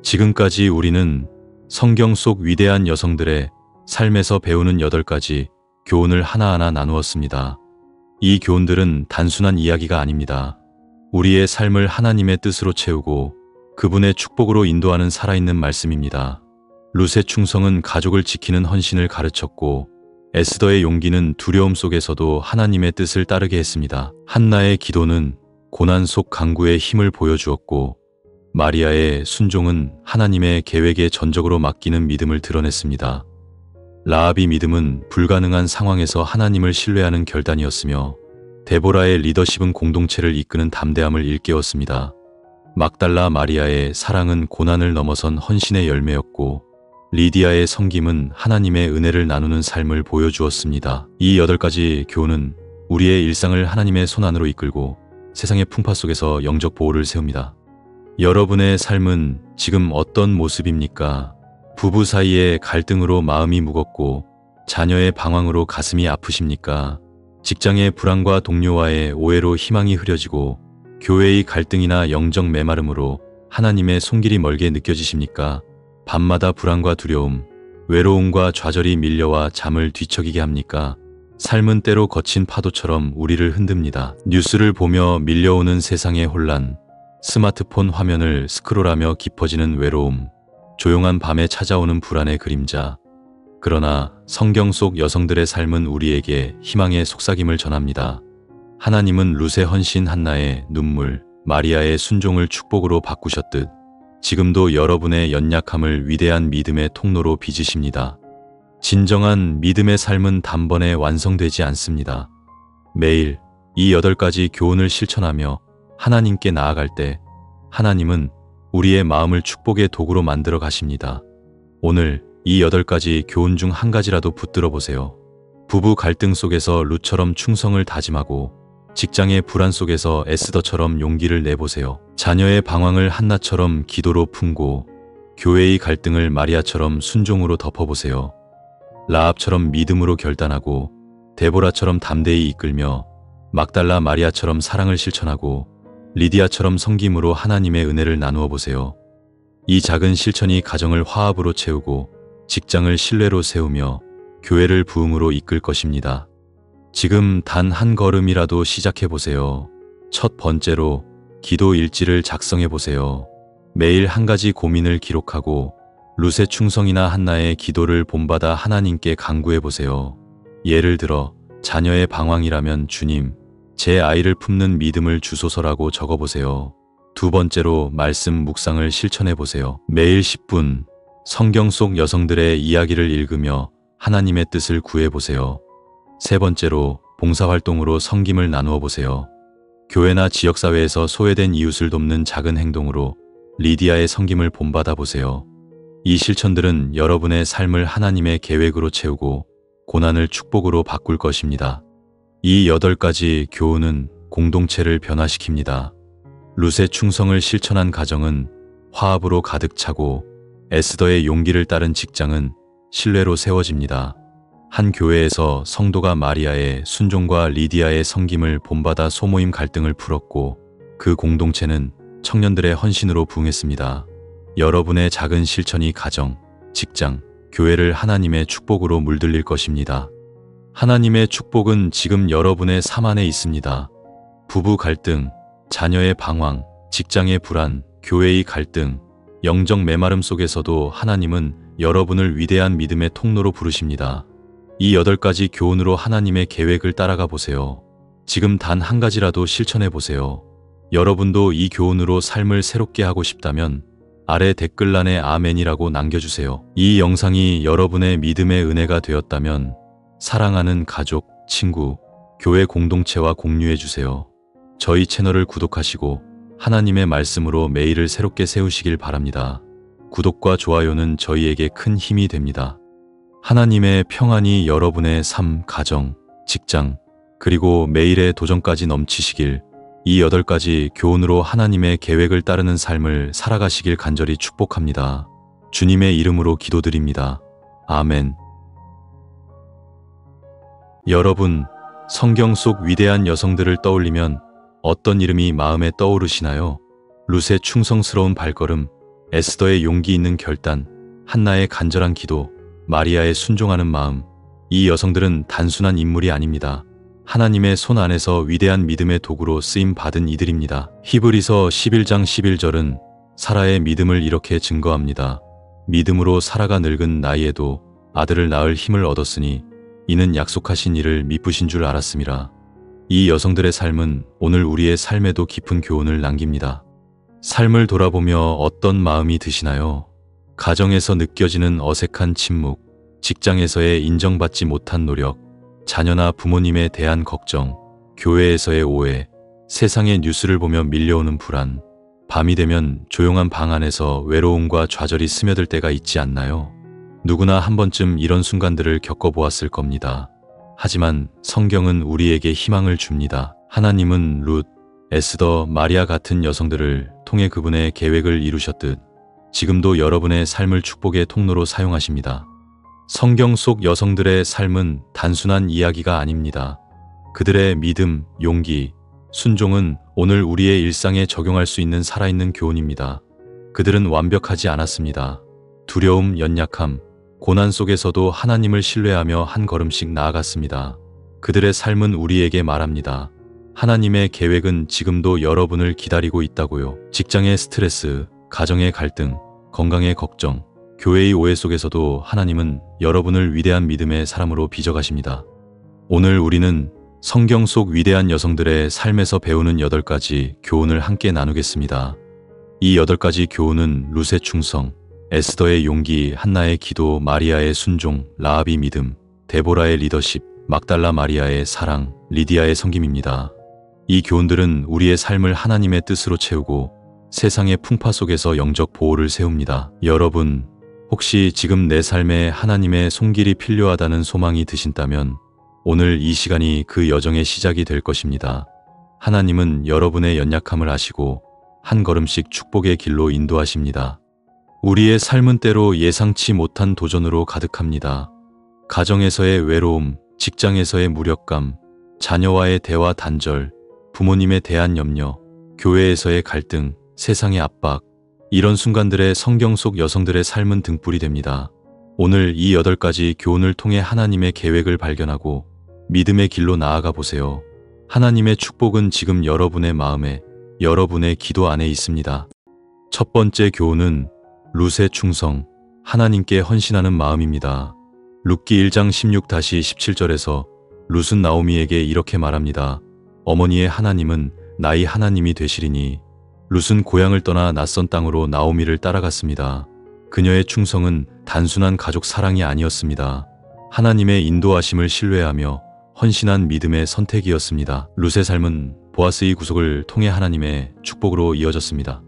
지금까지 우리는 성경 속 위대한 여성들의 삶에서 배우는 8가지 교훈을 하나하나 나누었습니다. 이 교훈들은 단순한 이야기가 아닙니다. 우리의 삶을 하나님의 뜻으로 채우고 그분의 축복으로 인도하는 살아있는 말씀입니다. 룻의 충성은 가족을 지키는 헌신을 가르쳤고, 에스더의 용기는 두려움 속에서도 하나님의 뜻을 따르게 했습니다. 한나의 기도는 고난 속 강구의 힘을 보여주었고, 마리아의 순종은 하나님의 계획에 전적으로 맡기는 믿음을 드러냈습니다. 라합의 믿음은 불가능한 상황에서 하나님을 신뢰하는 결단이었으며, 데보라의 리더십은 공동체를 이끄는 담대함을 일깨웠습니다. 막달라 마리아의 사랑은 고난을 넘어선 헌신의 열매였고, 리디아의 섬김은 하나님의 은혜를 나누는 삶을 보여주었습니다. 이 8가지 교훈은 우리의 일상을 하나님의 손안으로 이끌고 세상의 풍파 속에서 영적 보호를 세웁니다. 여러분의 삶은 지금 어떤 모습입니까? 부부 사이의 갈등으로 마음이 무겁고 자녀의 방황으로 가슴이 아프십니까? 직장의 불안과 동료와의 오해로 희망이 흐려지고 교회의 갈등이나 영적 메마름으로 하나님의 손길이 멀게 느껴지십니까? 밤마다 불안과 두려움, 외로움과 좌절이 밀려와 잠을 뒤척이게 합니까? 삶은 때로 거친 파도처럼 우리를 흔듭니다. 뉴스를 보며 밀려오는 세상의 혼란, 스마트폰 화면을 스크롤하며 깊어지는 외로움, 조용한 밤에 찾아오는 불안의 그림자. 그러나 성경 속 여성들의 삶은 우리에게 희망의 속삭임을 전합니다. 하나님은 룻의 헌신, 한나의 눈물, 마리아의 순종을 축복으로 바꾸셨듯 지금도 여러분의 연약함을 위대한 믿음의 통로로 빚으십니다. 진정한 믿음의 삶은 단번에 완성되지 않습니다. 매일 이 8가지 교훈을 실천하며 하나님께 나아갈 때 하나님은 우리의 마음을 축복의 도구로 만들어 가십니다. 오늘 이 8가지 교훈 중 한 가지라도 붙들어 보세요. 부부 갈등 속에서 룻처럼 충성을 다짐하고 직장의 불안 속에서 에스더처럼 용기를 내보세요. 자녀의 방황을 한나처럼 기도로 품고 교회의 갈등을 마리아처럼 순종으로 덮어보세요. 라합처럼 믿음으로 결단하고 데보라처럼 담대히 이끌며 막달라 마리아처럼 사랑을 실천하고 리디아처럼 섬김으로 하나님의 은혜를 나누어 보세요. 이 작은 실천이 가정을 화합으로 채우고 직장을 신뢰로 세우며 교회를 부흥으로 이끌 것입니다. 지금 단 한 걸음이라도 시작해 보세요. 첫 번째로 기도 일지를 작성해 보세요. 매일 한 가지 고민을 기록하고 룻의 충성이나 한나의 기도를 본받아 하나님께 간구해 보세요. 예를 들어 자녀의 방황이라면 주님, 제 아이를 품는 믿음을 주소서라고 적어보세요. 두 번째로 말씀 묵상을 실천해 보세요. 매일 10분 성경 속 여성들의 이야기를 읽으며 하나님의 뜻을 구해 보세요. 세 번째로 봉사활동으로 섬김을 나누어 보세요. 교회나 지역사회에서 소외된 이웃을 돕는 작은 행동으로 리디아의 섬김을 본받아 보세요. 이 실천들은 여러분의 삶을 하나님의 계획으로 채우고 고난을 축복으로 바꿀 것입니다. 이 8가지 교훈은 공동체를 변화시킵니다. 룻의 충성을 실천한 가정은 화합으로 가득 차고 에스더의 용기를 따른 직장은 신뢰로 세워집니다. 한 교회에서 성도가 마리아의 순종과 리디아의 섬김을 본받아 소모임 갈등을 풀었고 그 공동체는 청년들의 헌신으로 부응했습니다. 여러분의 작은 실천이 가정, 직장, 교회를 하나님의 축복으로 물들일 것입니다. 하나님의 축복은 지금 여러분의 삶 안에 있습니다. 부부 갈등, 자녀의 방황, 직장의 불안, 교회의 갈등, 영적 메마름 속에서도 하나님은 여러분을 위대한 믿음의 통로로 부르십니다. 이 8가지 교훈으로 하나님의 계획을 따라가 보세요. 지금 단 한 가지라도 실천해 보세요. 여러분도 이 교훈으로 삶을 새롭게 하고 싶다면 아래 댓글란에 아멘이라고 남겨주세요. 이 영상이 여러분의 믿음의 은혜가 되었다면 사랑하는 가족, 친구, 교회 공동체와 공유해주세요. 저희 채널을 구독하시고 하나님의 말씀으로 매일을 새롭게 세우시길 바랍니다. 구독과 좋아요는 저희에게 큰 힘이 됩니다. 하나님의 평안이 여러분의 삶, 가정, 직장, 그리고 매일의 도전까지 넘치시길, 이 8가지 교훈으로 하나님의 계획을 따르는 삶을 살아가시길 간절히 축복합니다. 주님의 이름으로 기도드립니다. 아멘. 여러분, 성경 속 위대한 여성들을 떠올리면 어떤 이름이 마음에 떠오르시나요? 룻의 충성스러운 발걸음, 에스더의 용기 있는 결단, 한나의 간절한 기도, 마리아의 순종하는 마음. 이 여성들은 단순한 인물이 아닙니다. 하나님의 손 안에서 위대한 믿음의 도구로 쓰임 받은 이들입니다. 히브리서 11장 11절은 사라의 믿음을 이렇게 증거합니다. 믿음으로 사라가 늙은 나이에도 아들을 낳을 힘을 얻었으니 이는 약속하신 이를 미쁘신 줄 알았음이라. 이 여성들의 삶은 오늘 우리의 삶에도 깊은 교훈을 남깁니다. 삶을 돌아보며 어떤 마음이 드시나요? 가정에서 느껴지는 어색한 침묵, 직장에서의 인정받지 못한 노력, 자녀나 부모님에 대한 걱정, 교회에서의 오해, 세상의 뉴스를 보며 밀려오는 불안, 밤이 되면 조용한 방 안에서 외로움과 좌절이 스며들 때가 있지 않나요? 누구나 한 번쯤 이런 순간들을 겪어보았을 겁니다. 하지만 성경은 우리에게 희망을 줍니다. 하나님은 룻, 에스더, 마리아 같은 여성들을 통해 그분의 계획을 이루셨듯 지금도 여러분의 삶을 축복의 통로로 사용하십니다. 성경 속 여성들의 삶은 단순한 이야기가 아닙니다. 그들의 믿음, 용기, 순종은 오늘 우리의 일상에 적용할 수 있는 살아있는 교훈입니다. 그들은 완벽하지 않았습니다. 두려움, 연약함, 고난 속에서도 하나님을 신뢰하며 한 걸음씩 나아갔습니다. 그들의 삶은 우리에게 말합니다. 하나님의 계획은 지금도 여러분을 기다리고 있다고요. 직장의 스트레스, 가정의 갈등, 건강의 걱정, 교회의 오해 속에서도 하나님은 여러분을 위대한 믿음의 사람으로 빚어가십니다. 오늘 우리는 성경 속 위대한 여성들의 삶에서 배우는 8가지 교훈을 함께 나누겠습니다. 이 8가지 교훈은 룻의 충성, 에스더의 용기, 한나의 기도, 마리아의 순종, 라합의 믿음, 데보라의 리더십, 막달라 마리아의 사랑, 리디아의 섬김입니다. 이 교훈들은 우리의 삶을 하나님의 뜻으로 채우고 세상의 풍파 속에서 영적 보호를 세웁니다. 여러분, 혹시 지금 내 삶에 하나님의 손길이 필요하다는 소망이 드신다면 오늘 이 시간이 그 여정의 시작이 될 것입니다. 하나님은 여러분의 연약함을 아시고 한 걸음씩 축복의 길로 인도하십니다. 우리의 삶은 때로 예상치 못한 도전으로 가득합니다. 가정에서의 외로움, 직장에서의 무력감, 자녀와의 대화 단절, 부모님에 대한 염려, 교회에서의 갈등, 세상의 압박, 이런 순간들에 성경 속 여성들의 삶은 등불이 됩니다. 오늘 이 8가지 교훈을 통해 하나님의 계획을 발견하고 믿음의 길로 나아가 보세요. 하나님의 축복은 지금 여러분의 마음에, 여러분의 기도 안에 있습니다. 첫 번째 교훈은 룻의 충성, 하나님께 헌신하는 마음입니다. 룻기 1장 16-17절에서 룻은 나오미에게 이렇게 말합니다. 어머니의 하나님은 나의 하나님이 되시리니. 룻은 고향을 떠나 낯선 땅으로 나오미를 따라갔습니다. 그녀의 충성은 단순한 가족 사랑이 아니었습니다. 하나님의 인도하심을 신뢰하며 헌신한 믿음의 선택이었습니다. 룻의 삶은 보아스의 구속을 통해 하나님의 축복으로 이어졌습니다.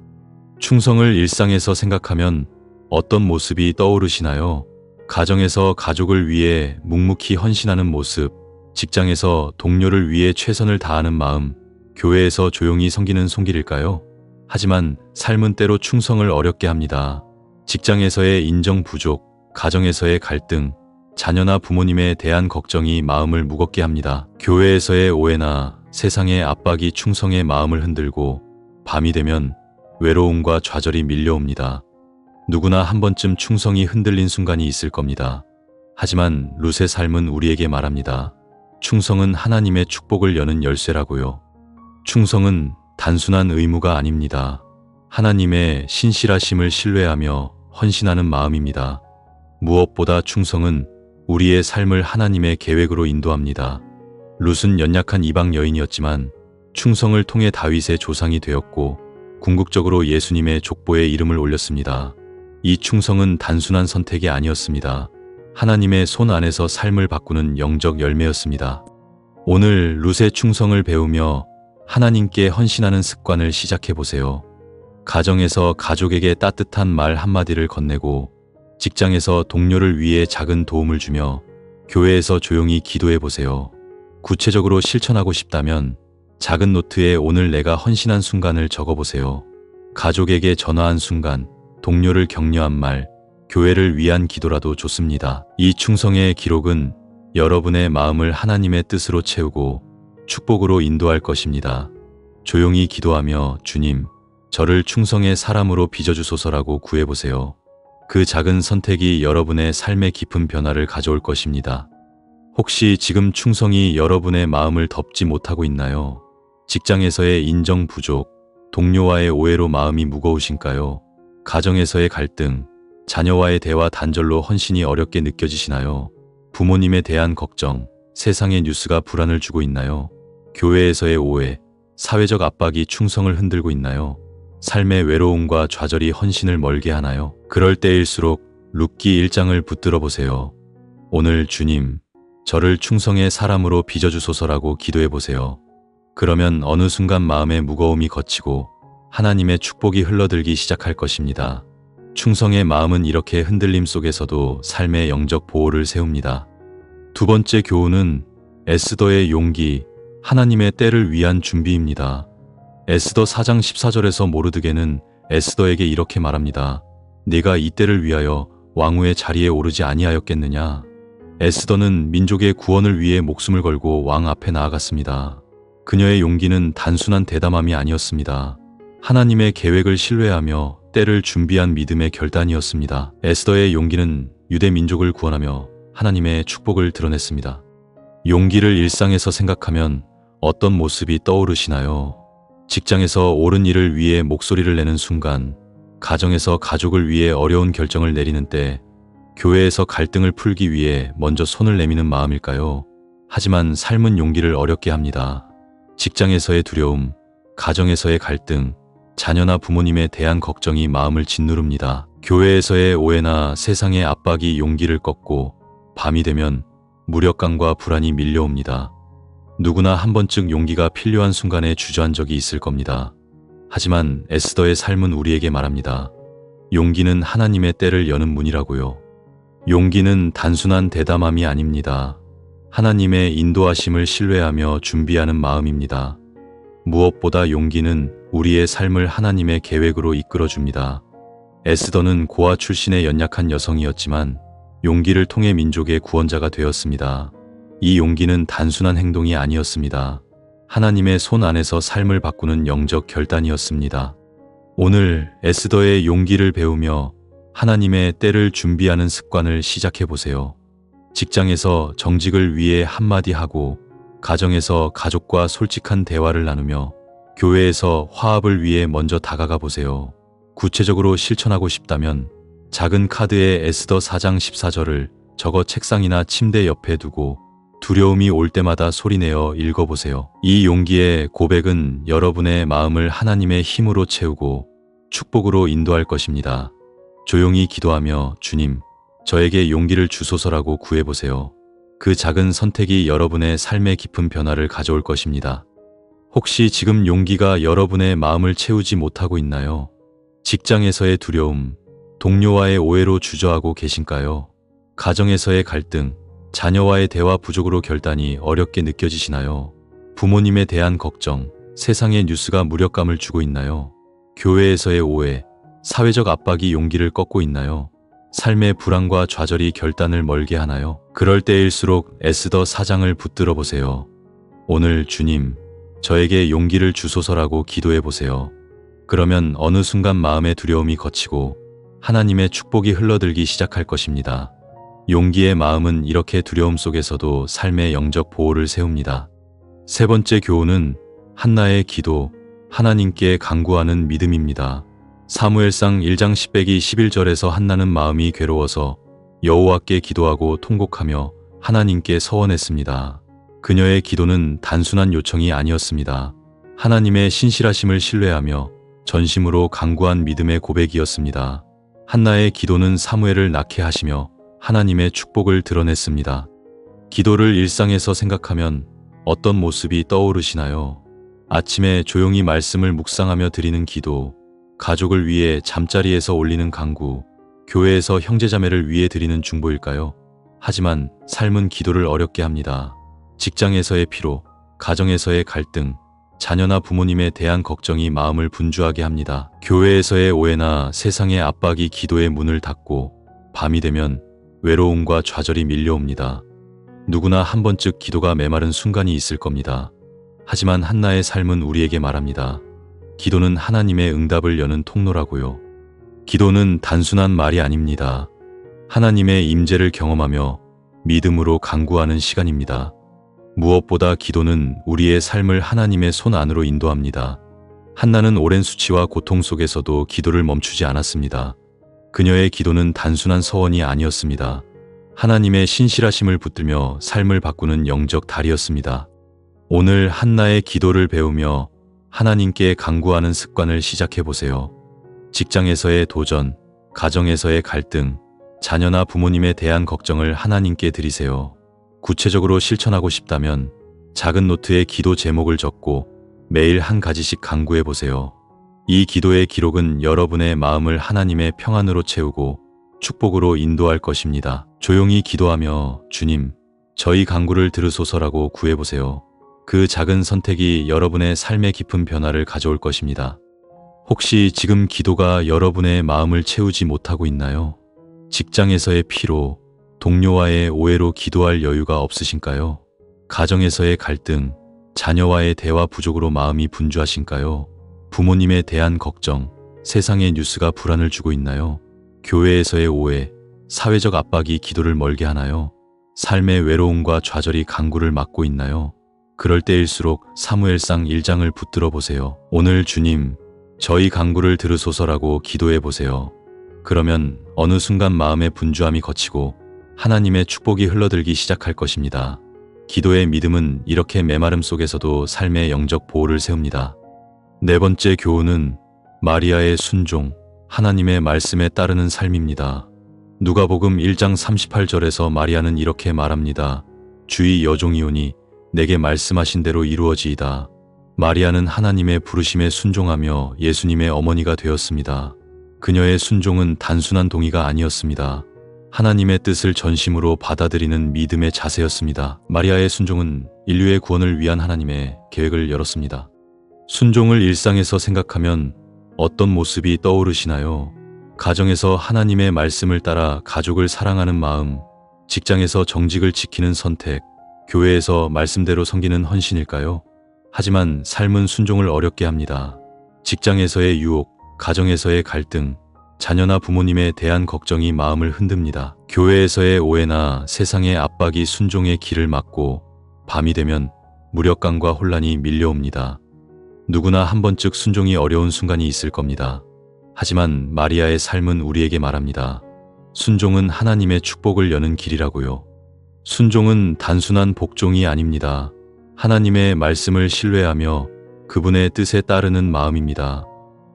충성을 일상에서 생각하면 어떤 모습이 떠오르시나요? 가정에서 가족을 위해 묵묵히 헌신하는 모습, 직장에서 동료를 위해 최선을 다하는 마음, 교회에서 조용히 섬기는 손길일까요? 하지만 삶은 때로 충성을 어렵게 합니다. 직장에서의 인정 부족, 가정에서의 갈등, 자녀나 부모님에 대한 걱정이 마음을 무겁게 합니다. 교회에서의 오해나 세상의 압박이 충성의 마음을 흔들고 밤이 되면 외로움과 좌절이 밀려옵니다. 누구나 한 번쯤 충성이 흔들린 순간이 있을 겁니다. 하지만 룻의 삶은 우리에게 말합니다. 충성은 하나님의 축복을 여는 열쇠라고요. 충성은 단순한 의무가 아닙니다. 하나님의 신실하심을 신뢰하며 헌신하는 마음입니다. 무엇보다 충성은 우리의 삶을 하나님의 계획으로 인도합니다. 룻은 연약한 이방 여인이었지만 충성을 통해 다윗의 조상이 되었고 궁극적으로 예수님의 족보에 이름을 올렸습니다. 이 충성은 단순한 선택이 아니었습니다. 하나님의 손 안에서 삶을 바꾸는 영적 열매였습니다. 오늘 룻의 충성을 배우며 하나님께 헌신하는 습관을 시작해보세요. 가정에서 가족에게 따뜻한 말 한마디를 건네고, 직장에서 동료를 위해 작은 도움을 주며, 교회에서 조용히 기도해보세요. 구체적으로 실천하고 싶다면 작은 노트에 오늘 내가 헌신한 순간을 적어보세요. 가족에게 전화한 순간, 동료를 격려한 말, 교회를 위한 기도라도 좋습니다. 이 충성의 기록은 여러분의 마음을 하나님의 뜻으로 채우고 축복으로 인도할 것입니다. 조용히 기도하며 주님, 저를 충성의 사람으로 빚어주소서라고 구해보세요. 그 작은 선택이 여러분의 삶의 깊은 변화를 가져올 것입니다. 혹시 지금 충성이 여러분의 마음을 덮지 못하고 있나요? 직장에서의 인정 부족, 동료와의 오해로 마음이 무거우신가요? 가정에서의 갈등, 자녀와의 대화 단절로 헌신이 어렵게 느껴지시나요? 부모님에 대한 걱정, 세상의 뉴스가 불안을 주고 있나요? 교회에서의 오해, 사회적 압박이 충성을 흔들고 있나요? 삶의 외로움과 좌절이 헌신을 멀게 하나요? 그럴 때일수록 룻기 1장을 붙들어 보세요. 오늘 주님, 저를 충성의 사람으로 빚어주소서라고 기도해 보세요. 그러면 어느 순간 마음의 무거움이 걷히고 하나님의 축복이 흘러들기 시작할 것입니다. 충성의 마음은 이렇게 흔들림 속에서도 삶의 영적 보호를 세웁니다. 두 번째 교훈은 에스더의 용기, 하나님의 때를 위한 준비입니다. 에스더 4장 14절에서 모르드게는 에스더에게 이렇게 말합니다. 네가 이 때를 위하여 왕후의 자리에 오르지 아니하였겠느냐. 에스더는 민족의 구원을 위해 목숨을 걸고 왕 앞에 나아갔습니다. 그녀의 용기는 단순한 대담함이 아니었습니다. 하나님의 계획을 신뢰하며 때를 준비한 믿음의 결단이었습니다. 에스더의 용기는 유대 민족을 구원하며 하나님의 축복을 드러냈습니다. 용기를 일상에서 생각하면 어떤 모습이 떠오르시나요? 직장에서 옳은 일을 위해 목소리를 내는 순간, 가정에서 가족을 위해 어려운 결정을 내리는 때, 교회에서 갈등을 풀기 위해 먼저 손을 내미는 마음일까요? 하지만 삶은 용기를 어렵게 합니다. 직장에서의 두려움, 가정에서의 갈등, 자녀나 부모님에 대한 걱정이 마음을 짓누릅니다. 교회에서의 오해나 세상의 압박이 용기를 꺾고 밤이 되면 무력감과 불안이 밀려옵니다. 누구나 한 번쯤 용기가 필요한 순간에 주저한 적이 있을 겁니다. 하지만 에스더의 삶은 우리에게 말합니다. 용기는 하나님의 때를 여는 문이라고요. 용기는 단순한 대담함이 아닙니다. 하나님의 인도하심을 신뢰하며 준비하는 마음입니다. 무엇보다 용기는 우리의 삶을 하나님의 계획으로 이끌어줍니다. 에스더는 고아 출신의 연약한 여성이었지만 용기를 통해 민족의 구원자가 되었습니다. 이 용기는 단순한 행동이 아니었습니다. 하나님의 손 안에서 삶을 바꾸는 영적 결단이었습니다. 오늘 에스더의 용기를 배우며 하나님의 때를 준비하는 습관을 시작해 보세요. 직장에서 정직을 위해 한마디 하고, 가정에서 가족과 솔직한 대화를 나누며, 교회에서 화합을 위해 먼저 다가가 보세요. 구체적으로 실천하고 싶다면 작은 카드에 에스더 4장 14절을 적어 책상이나 침대 옆에 두고 두려움이 올 때마다 소리내어 읽어보세요. 이 용기의 고백은 여러분의 마음을 하나님의 힘으로 채우고 축복으로 인도할 것입니다. 조용히 기도하며 주님, 저에게 용기를 주소서라고 구해보세요. 그 작은 선택이 여러분의 삶의 깊은 변화를 가져올 것입니다. 혹시 지금 용기가 여러분의 마음을 채우지 못하고 있나요? 직장에서의 두려움, 동료와의 오해로 주저하고 계신가요? 가정에서의 갈등, 자녀와의 대화 부족으로 결단이 어렵게 느껴지시나요? 부모님에 대한 걱정, 세상의 뉴스가 무력감을 주고 있나요? 교회에서의 오해, 사회적 압박이 용기를 꺾고 있나요? 삶의 불안과 좌절이 결단을 멀게 하나요? 그럴 때일수록 에스더 4장을 붙들어 보세요. 오늘 주님, 저에게 용기를 주소서라고 기도해 보세요. 그러면 어느 순간 마음의 두려움이 걷히고 하나님의 축복이 흘러들기 시작할 것입니다. 용기의 마음은 이렇게 두려움 속에서도 삶의 영적 보호를 세웁니다. 세 번째 교훈은 한나의 기도, 하나님께 간구하는 믿음입니다. 사무엘상 1장 10-11절에서 한나는 마음이 괴로워서 여호와께 기도하고 통곡하며 하나님께 서원했습니다. 그녀의 기도는 단순한 요청이 아니었습니다. 하나님의 신실하심을 신뢰하며 전심으로 간구한 믿음의 고백이었습니다. 한나의 기도는 사무엘을 낳게 하시며 하나님의 축복을 드러냈습니다. 기도를 일상에서 생각하면 어떤 모습이 떠오르시나요? 아침에 조용히 말씀을 묵상하며 드리는 기도, 가족을 위해 잠자리에서 올리는 간구, 교회에서 형제자매를 위해 드리는 중보일까요? 하지만 삶은 기도를 어렵게 합니다. 직장에서의 피로, 가정에서의 갈등, 자녀나 부모님에 대한 걱정이 마음을 분주하게 합니다. 교회에서의 오해나 세상의 압박이 기도의 문을 닫고 밤이 되면 외로움과 좌절이 밀려옵니다. 누구나 한 번쯤 기도가 메마른 순간이 있을 겁니다. 하지만 한나의 삶은 우리에게 말합니다. 기도는 하나님의 응답을 여는 통로라고요. 기도는 단순한 말이 아닙니다. 하나님의 임재를 경험하며 믿음으로 간구하는 시간입니다. 무엇보다 기도는 우리의 삶을 하나님의 손 안으로 인도합니다. 한나는 오랜 수치와 고통 속에서도 기도를 멈추지 않았습니다. 그녀의 기도는 단순한 서원이 아니었습니다. 하나님의 신실하심을 붙들며 삶을 바꾸는 영적 달이었습니다. 오늘 한나의 기도를 배우며 하나님께 간구하는 습관을 시작해보세요. 직장에서의 도전, 가정에서의 갈등, 자녀나 부모님에 대한 걱정을 하나님께 드리세요. 구체적으로 실천하고 싶다면 작은 노트에 기도 제목을 적고 매일 한 가지씩 간구해 보세요. 이 기도의 기록은 여러분의 마음을 하나님의 평안으로 채우고 축복으로 인도할 것입니다. 조용히 기도하며 주님, 저희 간구를 들으소서라고 구해보세요. 그 작은 선택이 여러분의 삶의 깊은 변화를 가져올 것입니다. 혹시 지금 기도가 여러분의 마음을 채우지 못하고 있나요? 직장에서의 피로, 동료와의 오해로 기도할 여유가 없으신가요? 가정에서의 갈등, 자녀와의 대화 부족으로 마음이 분주하신가요? 부모님에 대한 걱정, 세상의 뉴스가 불안을 주고 있나요? 교회에서의 오해, 사회적 압박이 기도를 멀게 하나요? 삶의 외로움과 좌절이 간구를 막고 있나요? 그럴 때일수록 사무엘상 1장을 붙들어 보세요. 오늘 주님, 저희 간구를 들으소서라고 기도해 보세요. 그러면 어느 순간 마음의 분주함이 걷히고 하나님의 축복이 흘러들기 시작할 것입니다. 기도의 믿음은 이렇게 메마름 속에서도 삶의 영적 보호를 세웁니다. 네 번째 교훈은 마리아의 순종, 하나님의 말씀에 따르는 삶입니다. 누가복음 1장 38절에서 마리아는 이렇게 말합니다. 주의 여종이오니 내게 말씀하신 대로 이루어지이다. 마리아는 하나님의 부르심에 순종하며 예수님의 어머니가 되었습니다. 그녀의 순종은 단순한 동의가 아니었습니다. 하나님의 뜻을 전심으로 받아들이는 믿음의 자세였습니다. 마리아의 순종은 인류의 구원을 위한 하나님의 계획을 열었습니다. 순종을 일상에서 생각하면 어떤 모습이 떠오르시나요? 가정에서 하나님의 말씀을 따라 가족을 사랑하는 마음, 직장에서 정직을 지키는 선택, 교회에서 말씀대로 섬기는 헌신일까요? 하지만 삶은 순종을 어렵게 합니다. 직장에서의 유혹, 가정에서의 갈등, 자녀나 부모님에 대한 걱정이 마음을 흔듭니다. 교회에서의 오해나 세상의 압박이 순종의 길을 막고 밤이 되면 무력감과 혼란이 밀려옵니다. 누구나 한 번쯤 순종이 어려운 순간이 있을 겁니다. 하지만 마리아의 삶은 우리에게 말합니다. 순종은 하나님의 축복을 여는 길이라고요. 순종은 단순한 복종이 아닙니다. 하나님의 말씀을 신뢰하며 그분의 뜻에 따르는 마음입니다.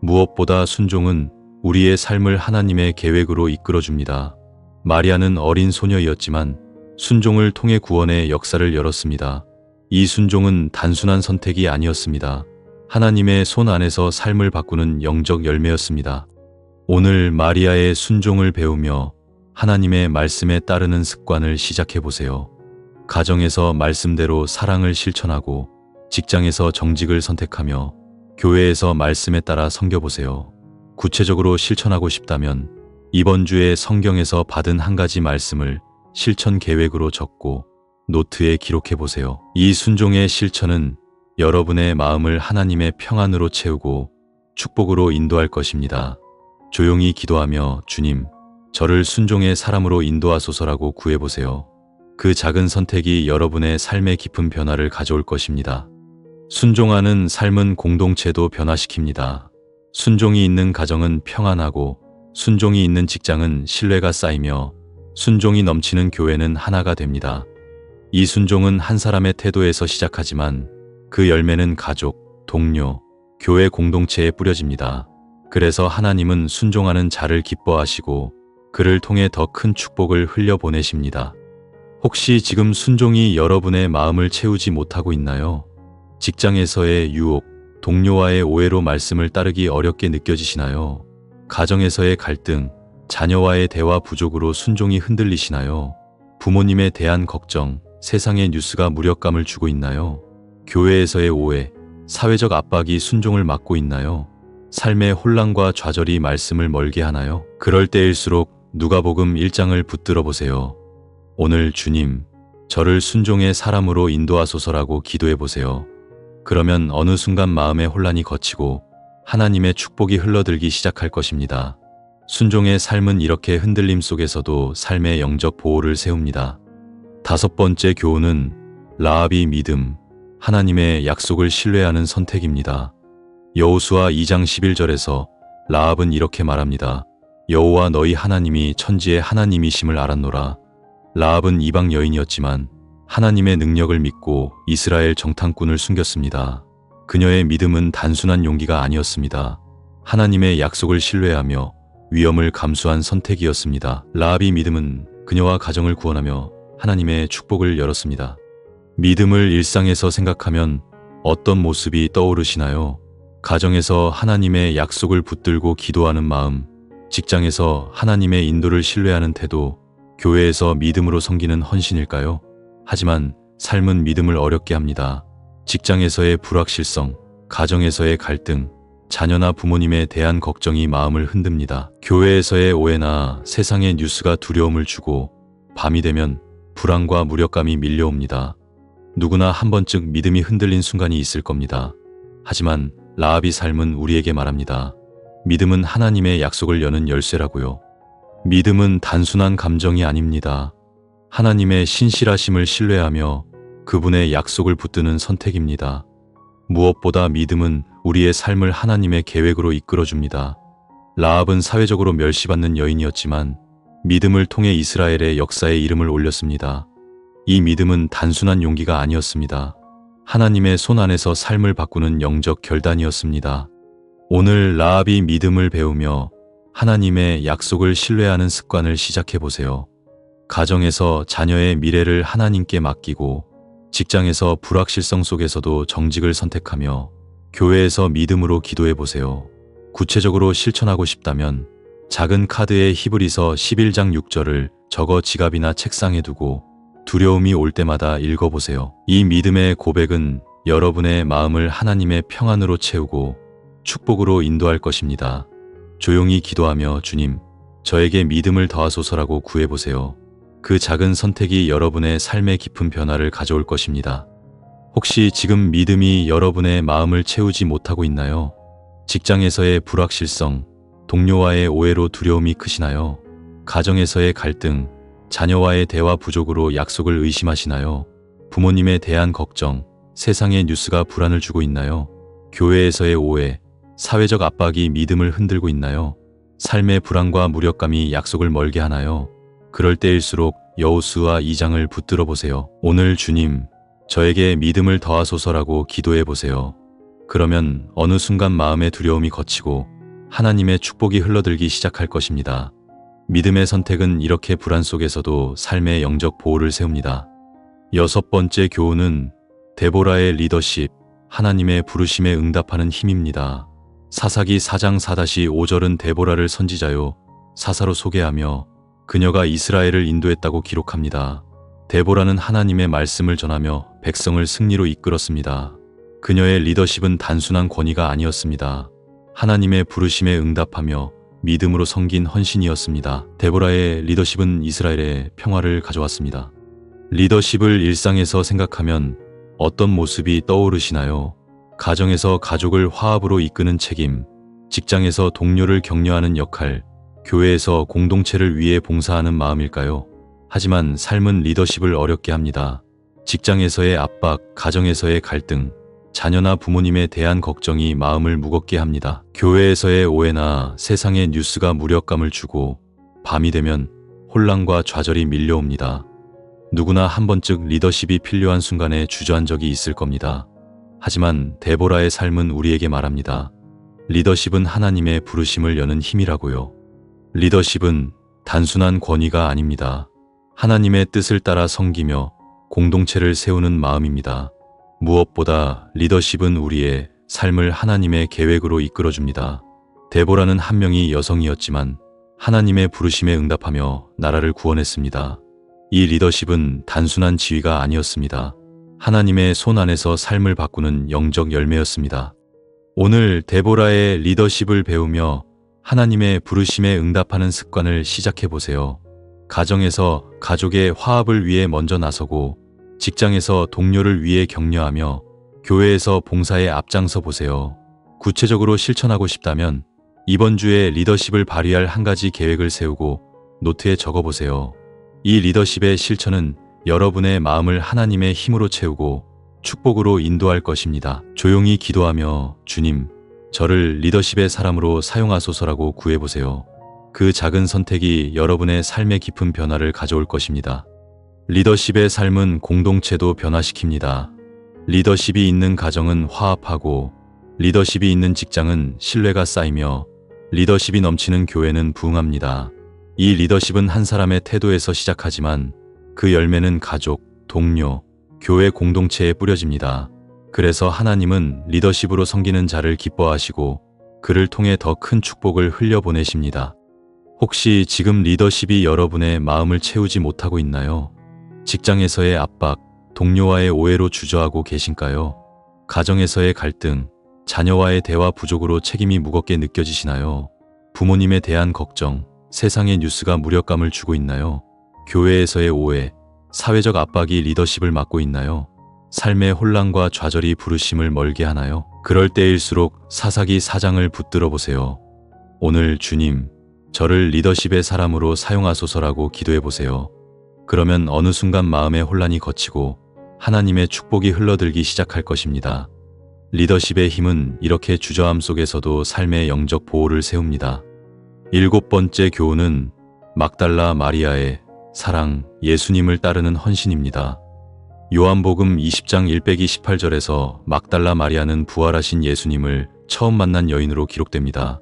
무엇보다 순종은 우리의 삶을 하나님의 계획으로 이끌어줍니다. 마리아는 어린 소녀이었지만 순종을 통해 구원의 역사를 열었습니다. 이 순종은 단순한 선택이 아니었습니다. 하나님의 손 안에서 삶을 바꾸는 영적 열매였습니다. 오늘 마리아의 순종을 배우며 하나님의 말씀에 따르는 습관을 시작해 보세요. 가정에서 말씀대로 사랑을 실천하고 직장에서 정직을 선택하며 교회에서 말씀에 따라 섬겨보세요. 구체적으로 실천하고 싶다면 이번 주에 성경에서 받은 한 가지 말씀을 실천 계획으로 적고 노트에 기록해 보세요. 이 순종의 실천은 여러분의 마음을 하나님의 평안으로 채우고 축복으로 인도할 것입니다. 조용히 기도하며 주님, 저를 순종의 사람으로 인도하소서라고 구해보세요. 그 작은 선택이 여러분의 삶의 깊은 변화를 가져올 것입니다. 순종하는 삶은 공동체도 변화시킵니다. 순종이 있는 가정은 평안하고 순종이 있는 직장은 신뢰가 쌓이며 순종이 넘치는 교회는 하나가 됩니다. 이 순종은 한 사람의 태도에서 시작하지만 그 열매는 가족, 동료, 교회 공동체에 뿌려집니다. 그래서 하나님은 순종하는 자를 기뻐하시고 그를 통해 더 큰 축복을 흘려보내십니다. 혹시 지금 순종이 여러분의 마음을 채우지 못하고 있나요? 직장에서의 유혹, 동료와의 오해로 말씀을 따르기 어렵게 느껴지시나요? 가정에서의 갈등, 자녀와의 대화 부족으로 순종이 흔들리시나요? 부모님에 대한 걱정, 세상의 뉴스가 무력감을 주고 있나요? 교회에서의 오해, 사회적 압박이 순종을 막고 있나요? 삶의 혼란과 좌절이 말씀을 멀게 하나요? 그럴 때일수록 누가복음 1장을 붙들어 보세요. 오늘 주님, 저를 순종의 사람으로 인도하소서라고 기도해 보세요. 그러면 어느 순간 마음의 혼란이 걷히고 하나님의 축복이 흘러들기 시작할 것입니다. 순종의 삶은 이렇게 흔들림 속에서도 삶의 영적 보호를 세웁니다. 5번째 교훈은 라합이 믿음, 하나님의 약속을 신뢰하는 선택입니다. 여호수아 2장 11절에서 라합은 이렇게 말합니다. 여호와 너희 하나님이 천지의 하나님이심을 알았노라. 라합은 이방 여인이었지만 하나님의 능력을 믿고 이스라엘 정탐꾼을 숨겼습니다. 그녀의 믿음은 단순한 용기가 아니었습니다. 하나님의 약속을 신뢰하며 위험을 감수한 선택이었습니다. 라합의 믿음은 그녀와 가정을 구원하며 하나님의 축복을 열었습니다. 믿음을 일상에서 생각하면 어떤 모습이 떠오르시나요? 가정에서 하나님의 약속을 붙들고 기도하는 마음, 직장에서 하나님의 인도를 신뢰하는 태도, 교회에서 믿음으로 섬기는 헌신일까요? 하지만 삶은 믿음을 어렵게 합니다. 직장에서의 불확실성, 가정에서의 갈등, 자녀나 부모님에 대한 걱정이 마음을 흔듭니다. 교회에서의 오해나 세상의 뉴스가 두려움을 주고 밤이 되면 불안과 무력감이 밀려옵니다. 누구나 한 번쯤 믿음이 흔들린 순간이 있을 겁니다. 하지만 라합의 삶은 우리에게 말합니다. 믿음은 하나님의 약속을 여는 열쇠라고요. 믿음은 단순한 감정이 아닙니다. 하나님의 신실하심을 신뢰하며 그분의 약속을 붙드는 선택입니다. 무엇보다 믿음은 우리의 삶을 하나님의 계획으로 이끌어줍니다. 라합은 사회적으로 멸시받는 여인이었지만 믿음을 통해 이스라엘의 역사에 이름을 올렸습니다. 이 믿음은 단순한 용기가 아니었습니다. 하나님의 손 안에서 삶을 바꾸는 영적 결단이었습니다. 오늘 라합이 믿음을 배우며 하나님의 약속을 신뢰하는 습관을 시작해 보세요. 가정에서 자녀의 미래를 하나님께 맡기고 직장에서 불확실성 속에서도 정직을 선택하며 교회에서 믿음으로 기도해 보세요. 구체적으로 실천하고 싶다면 작은 카드에 히브리서 11장 6절을 적어 지갑이나 책상에 두고 두려움이 올 때마다 읽어보세요. 이 믿음의 고백은 여러분의 마음을 하나님의 평안으로 채우고 축복으로 인도할 것입니다. 조용히 기도하며 주님, 저에게 믿음을 더하소서라고 구해보세요. 그 작은 선택이 여러분의 삶의 깊은 변화를 가져올 것입니다. 혹시 지금 믿음이 여러분의 마음을 채우지 못하고 있나요? 직장에서의 불확실성, 동료와의 오해로 두려움이 크시나요? 가정에서의 갈등, 자녀와의 대화 부족으로 약속을 의심하시나요? 부모님에 대한 걱정, 세상의 뉴스가 불안을 주고 있나요? 교회에서의 오해, 사회적 압박이 믿음을 흔들고 있나요? 삶의 불안과 무력감이 약속을 멀게 하나요? 그럴 때일수록 여호수아 2장을 붙들어 보세요. 오늘 주님, 저에게 믿음을 더하소서라고 기도해 보세요. 그러면 어느 순간 마음의 두려움이 걷히고 하나님의 축복이 흘러들기 시작할 것입니다. 믿음의 선택은 이렇게 불안 속에서도 삶의 영적 보호를 세웁니다. 6번째 교훈은 데보라의 리더십, 하나님의 부르심에 응답하는 힘입니다. 사사기 4장 4-5절은 데보라를 선지자요 사사로 소개하며 그녀가 이스라엘을 인도했다고 기록합니다. 데보라는 하나님의 말씀을 전하며 백성을 승리로 이끌었습니다. 그녀의 리더십은 단순한 권위가 아니었습니다. 하나님의 부르심에 응답하며 믿음으로 섬긴 헌신이었습니다. 데보라의 리더십은 이스라엘의 평화를 가져왔습니다. 리더십을 일상에서 생각하면 어떤 모습이 떠오르시나요? 가정에서 가족을 화합으로 이끄는 책임, 직장에서 동료를 격려하는 역할, 교회에서 공동체를 위해 봉사하는 마음일까요? 하지만 삶은 리더십을 어렵게 합니다. 직장에서의 압박, 가정에서의 갈등, 자녀나 부모님에 대한 걱정이 마음을 무겁게 합니다. 교회에서의 오해나 세상의 뉴스가 무력감을 주고 밤이 되면 혼란과 좌절이 밀려옵니다. 누구나 한 번쯤 리더십이 필요한 순간에 주저한 적이 있을 겁니다. 하지만 데보라의 삶은 우리에게 말합니다. 리더십은 하나님의 부르심을 여는 힘이라고요. 리더십은 단순한 권위가 아닙니다. 하나님의 뜻을 따라 섬기며 공동체를 세우는 마음입니다. 무엇보다 리더십은 우리의 삶을 하나님의 계획으로 이끌어줍니다. 데보라는 한 명의 여성이었지만 하나님의 부르심에 응답하며 나라를 구원했습니다. 이 리더십은 단순한 지위가 아니었습니다. 하나님의 손 안에서 삶을 바꾸는 영적 열매였습니다. 오늘 데보라의 리더십을 배우며 하나님의 부르심에 응답하는 습관을 시작해 보세요. 가정에서 가족의 화합을 위해 먼저 나서고 직장에서 동료를 위해 격려하며 교회에서 봉사에 앞장서 보세요. 구체적으로 실천하고 싶다면 이번 주에 리더십을 발휘할 한 가지 계획을 세우고 노트에 적어보세요. 이 리더십의 실천은 여러분의 마음을 하나님의 힘으로 채우고 축복으로 인도할 것입니다. 조용히 기도하며 주님, 저를 리더십의 사람으로 사용하소서라고 구해보세요. 그 작은 선택이 여러분의 삶의 깊은 변화를 가져올 것입니다. 리더십의 삶은 공동체도 변화시킵니다. 리더십이 있는 가정은 화합하고 리더십이 있는 직장은 신뢰가 쌓이며 리더십이 넘치는 교회는 부흥합니다. 이 리더십은 한 사람의 태도에서 시작하지만 그 열매는 가족, 동료, 교회 공동체에 뿌려집니다. 그래서 하나님은 리더십으로 섬기는 자를 기뻐하시고 그를 통해 더 큰 축복을 흘려보내십니다. 혹시 지금 리더십이 여러분의 마음을 채우지 못하고 있나요? 직장에서의 압박, 동료와의 오해로 주저하고 계신가요? 가정에서의 갈등, 자녀와의 대화 부족으로 책임이 무겁게 느껴지시나요? 부모님에 대한 걱정, 세상의 뉴스가 무력감을 주고 있나요? 교회에서의 오해, 사회적 압박이 리더십을 막고 있나요? 삶의 혼란과 좌절이 부르심을 멀게 하나요? 그럴 때일수록 사사기 4장을 붙들어 보세요. 오늘 주님, 저를 리더십의 사람으로 사용하소서라고 기도해 보세요. 그러면 어느 순간 마음의 혼란이 걷히고 하나님의 축복이 흘러들기 시작할 것입니다. 리더십의 힘은 이렇게 주저함 속에서도 삶의 영적 보호를 세웁니다. 7번째 교훈은 막달라 마리아의 사랑, 예수님을 따르는 헌신입니다. 요한복음 20장 1-18절에서 막달라 마리아는 부활하신 예수님을 처음 만난 여인으로 기록됩니다.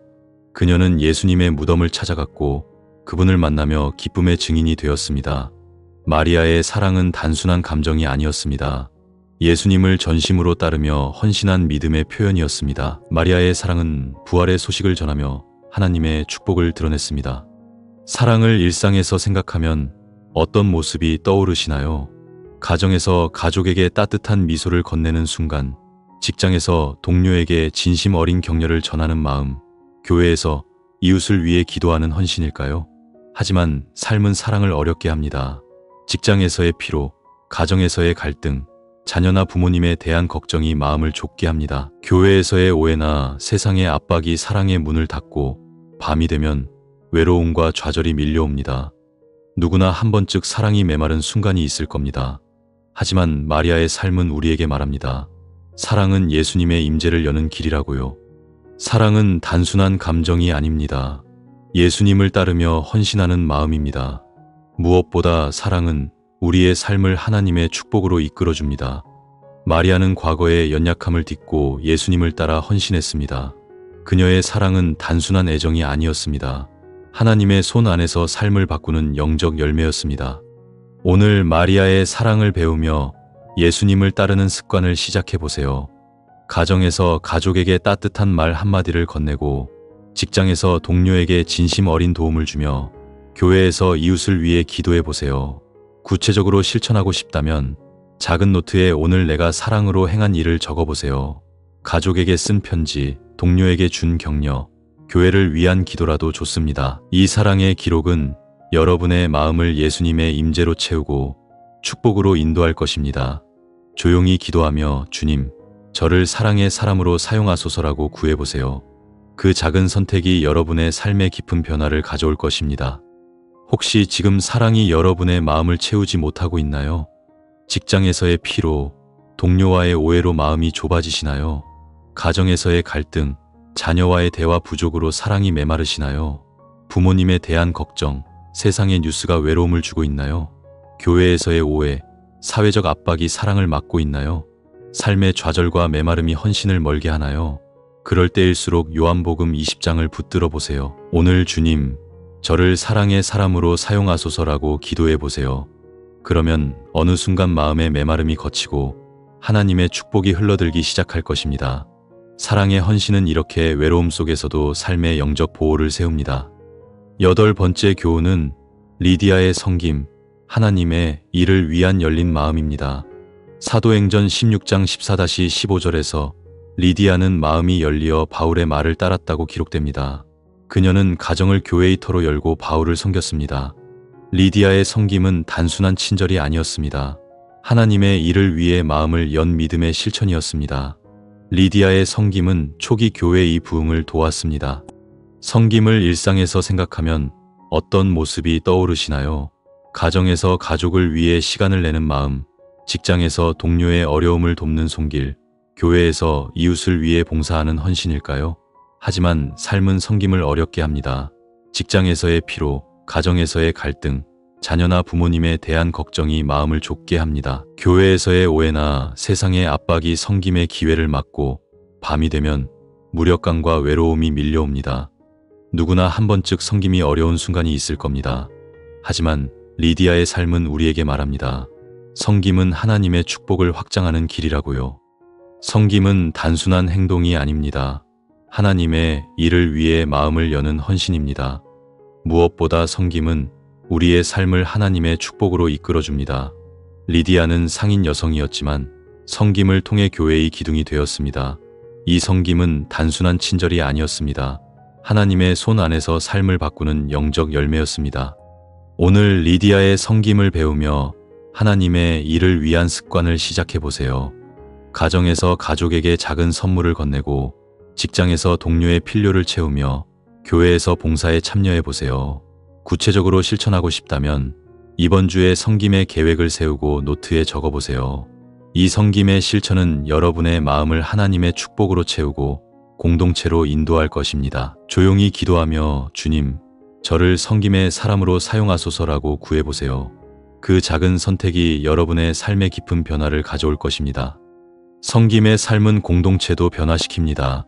그녀는 예수님의 무덤을 찾아갔고 그분을 만나며 기쁨의 증인이 되었습니다. 마리아의 사랑은 단순한 감정이 아니었습니다. 예수님을 전심으로 따르며 헌신한 믿음의 표현이었습니다. 마리아의 사랑은 부활의 소식을 전하며 하나님의 축복을 드러냈습니다. 사랑을 일상에서 생각하면 어떤 모습이 떠오르시나요? 가정에서 가족에게 따뜻한 미소를 건네는 순간, 직장에서 동료에게 진심 어린 격려를 전하는 마음, 교회에서 이웃을 위해 기도하는 헌신일까요? 하지만 삶은 사랑을 어렵게 합니다. 직장에서의 피로, 가정에서의 갈등, 자녀나 부모님에 대한 걱정이 마음을 좁게 합니다. 교회에서의 오해나 세상의 압박이 사랑의 문을 닫고 밤이 되면 외로움과 좌절이 밀려옵니다. 누구나 한 번쯤 사랑이 메마른 순간이 있을 겁니다. 하지만 마리아의 삶은 우리에게 말합니다. 사랑은 예수님의 임재를 여는 길이라고요. 사랑은 단순한 감정이 아닙니다. 예수님을 따르며 헌신하는 마음입니다. 무엇보다 사랑은 우리의 삶을 하나님의 축복으로 이끌어줍니다. 마리아는 과거의 연약함을 딛고 예수님을 따라 헌신했습니다. 그녀의 사랑은 단순한 애정이 아니었습니다. 하나님의 손 안에서 삶을 바꾸는 영적 열매였습니다. 오늘 마리아의 사랑을 배우며 예수님을 따르는 습관을 시작해보세요. 가정에서 가족에게 따뜻한 말 한마디를 건네고, 직장에서 동료에게 진심 어린 도움을 주며, 교회에서 이웃을 위해 기도해보세요. 구체적으로 실천하고 싶다면 작은 노트에 오늘 내가 사랑으로 행한 일을 적어보세요. 가족에게 쓴 편지, 동료에게 준 격려, 교회를 위한 기도라도 좋습니다. 이 사랑의 기록은 여러분의 마음을 예수님의 임재로 채우고 축복으로 인도할 것입니다. 조용히 기도하며 주님, 저를 사랑의 사람으로 사용하소서라고 구해보세요. 그 작은 선택이 여러분의 삶에 깊은 변화를 가져올 것입니다. 혹시 지금 사랑이 여러분의 마음을 채우지 못하고 있나요? 직장에서의 피로, 동료와의 오해로 마음이 좁아지시나요? 가정에서의 갈등, 자녀와의 대화 부족으로 사랑이 메마르시나요? 부모님에 대한 걱정, 세상의 뉴스가 외로움을 주고 있나요? 교회에서의 오해, 사회적 압박이 사랑을 막고 있나요? 삶의 좌절과 메마름이 헌신을 멀게 하나요? 그럴 때일수록 요한복음 20장을 붙들어 보세요. 오늘 주님, 저를 사랑의 사람으로 사용하소서라고 기도해 보세요. 그러면 어느 순간 마음의 메마름이 걷히고 하나님의 축복이 흘러들기 시작할 것입니다. 사랑의 헌신은 이렇게 외로움 속에서도 삶의 영적 보호를 세웁니다. 8번째 교훈은 리디아의 섬김, 하나님의 일을 위한 열린 마음입니다. 사도행전 16장 14-15절에서 리디아는 마음이 열리어 바울의 말을 따랐다고 기록됩니다. 그녀는 가정을 교회의 터로 열고 바울을 섬겼습니다. 리디아의 섬김은 단순한 친절이 아니었습니다. 하나님의 일을 위해 마음을 연 믿음의 실천이었습니다. 리디아의 섬김은 초기 교회의 부흥을 도왔습니다. 섬김을 일상에서 생각하면 어떤 모습이 떠오르시나요? 가정에서 가족을 위해 시간을 내는 마음, 직장에서 동료의 어려움을 돕는 손길, 교회에서 이웃을 위해 봉사하는 헌신일까요? 하지만 삶은 섬김을 어렵게 합니다. 직장에서의 피로, 가정에서의 갈등, 자녀나 부모님에 대한 걱정이 마음을 좁게 합니다. 교회에서의 오해나 세상의 압박이 섬김의 기회를 막고 밤이 되면 무력감과 외로움이 밀려옵니다. 누구나 한 번쯤 섬김이 어려운 순간이 있을 겁니다. 하지만 리디아의 삶은 우리에게 말합니다. 섬김은 하나님의 축복을 확장하는 길이라고요. 섬김은 단순한 행동이 아닙니다. 하나님의 일을 위해 마음을 여는 헌신입니다. 무엇보다 섬김은 우리의 삶을 하나님의 축복으로 이끌어줍니다. 리디아는 상인 여성이었지만 섬김을 통해 교회의 기둥이 되었습니다. 이 섬김은 단순한 친절이 아니었습니다. 하나님의 손 안에서 삶을 바꾸는 영적 열매였습니다. 오늘 리디아의 섬김을 배우며 하나님의 일을 위한 습관을 시작해보세요. 가정에서 가족에게 작은 선물을 건네고, 직장에서 동료의 필요를 채우며 교회에서 봉사에 참여해보세요. 구체적으로 실천하고 싶다면 이번 주에 섬김의 계획을 세우고 노트에 적어보세요. 이 섬김의 실천은 여러분의 마음을 하나님의 축복으로 채우고 공동체로 인도할 것입니다. 조용히 기도하며 주님, 저를 섬김의 사람으로 사용하소서라고 구해보세요. 그 작은 선택이 여러분의 삶에 깊은 변화를 가져올 것입니다. 섬김의 삶은 공동체도 변화시킵니다.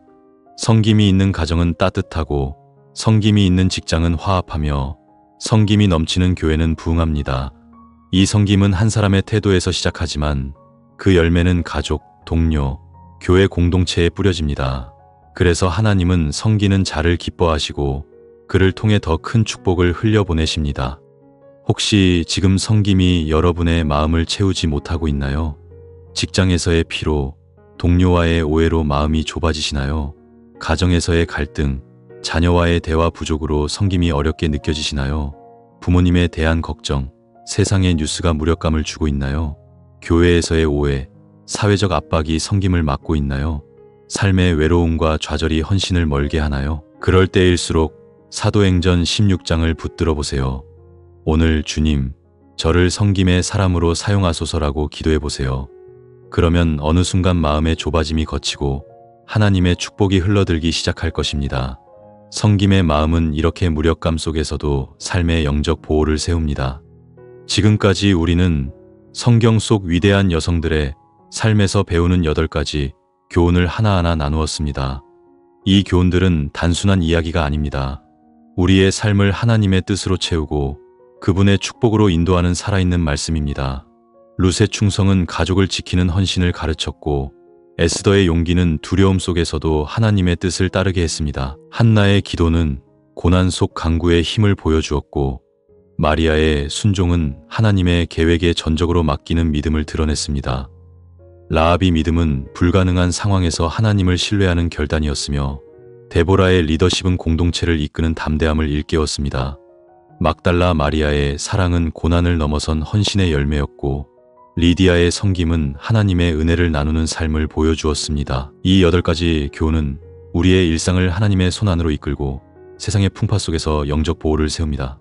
섬김이 있는 가정은 따뜻하고, 섬김이 있는 직장은 화합하며, 섬김이 넘치는 교회는 부흥합니다. 이 섬김은 한 사람의 태도에서 시작하지만 그 열매는 가족, 동료, 교회 공동체에 뿌려집니다. 그래서 하나님은 섬기는 자를 기뻐하시고 그를 통해 더 큰 축복을 흘려보내십니다. 혹시 지금 섬김이 여러분의 마음을 채우지 못하고 있나요? 직장에서의 피로, 동료와의 오해로 마음이 좁아지시나요? 가정에서의 갈등, 자녀와의 대화 부족으로 섬김이 어렵게 느껴지시나요? 부모님에 대한 걱정, 세상의 뉴스가 무력감을 주고 있나요? 교회에서의 오해, 사회적 압박이 섬김을 막고 있나요? 삶의 외로움과 좌절이 헌신을 멀게 하나요? 그럴 때일수록 사도행전 16장을 붙들어 보세요. 오늘 주님, 저를 섬김의 사람으로 사용하소서라고 기도해 보세요. 그러면 어느 순간 마음의 좁아짐이 걷히고 하나님의 축복이 흘러들기 시작할 것입니다. 섬김의 마음은 이렇게 무력감 속에서도 삶의 영적 보호를 세웁니다. 지금까지 우리는 성경 속 위대한 여성들의 삶에서 배우는 8가지 교훈을 하나하나 나누었습니다. 이 교훈들은 단순한 이야기가 아닙니다. 우리의 삶을 하나님의 뜻으로 채우고 그분의 축복으로 인도하는 살아있는 말씀입니다. 룻의 충성은 가족을 지키는 헌신을 가르쳤고 에스더의 용기는 두려움 속에서도 하나님의 뜻을 따르게 했습니다. 한나의 기도는 고난 속 강구의 힘을 보여주었고 마리아의 순종은 하나님의 계획에 전적으로 맡기는 믿음을 드러냈습니다. 라합의 믿음은 불가능한 상황에서 하나님을 신뢰하는 결단이었으며 데보라의 리더십은 공동체를 이끄는 담대함을 일깨웠습니다. 막달라 마리아의 사랑은 고난을 넘어선 헌신의 열매였고 리디아의 섬김은 하나님의 은혜를 나누는 삶을 보여주었습니다. 이 8가지 교훈은 우리의 일상을 하나님의 손안으로 이끌고 세상의 풍파 속에서 영적 보호를 세웁니다.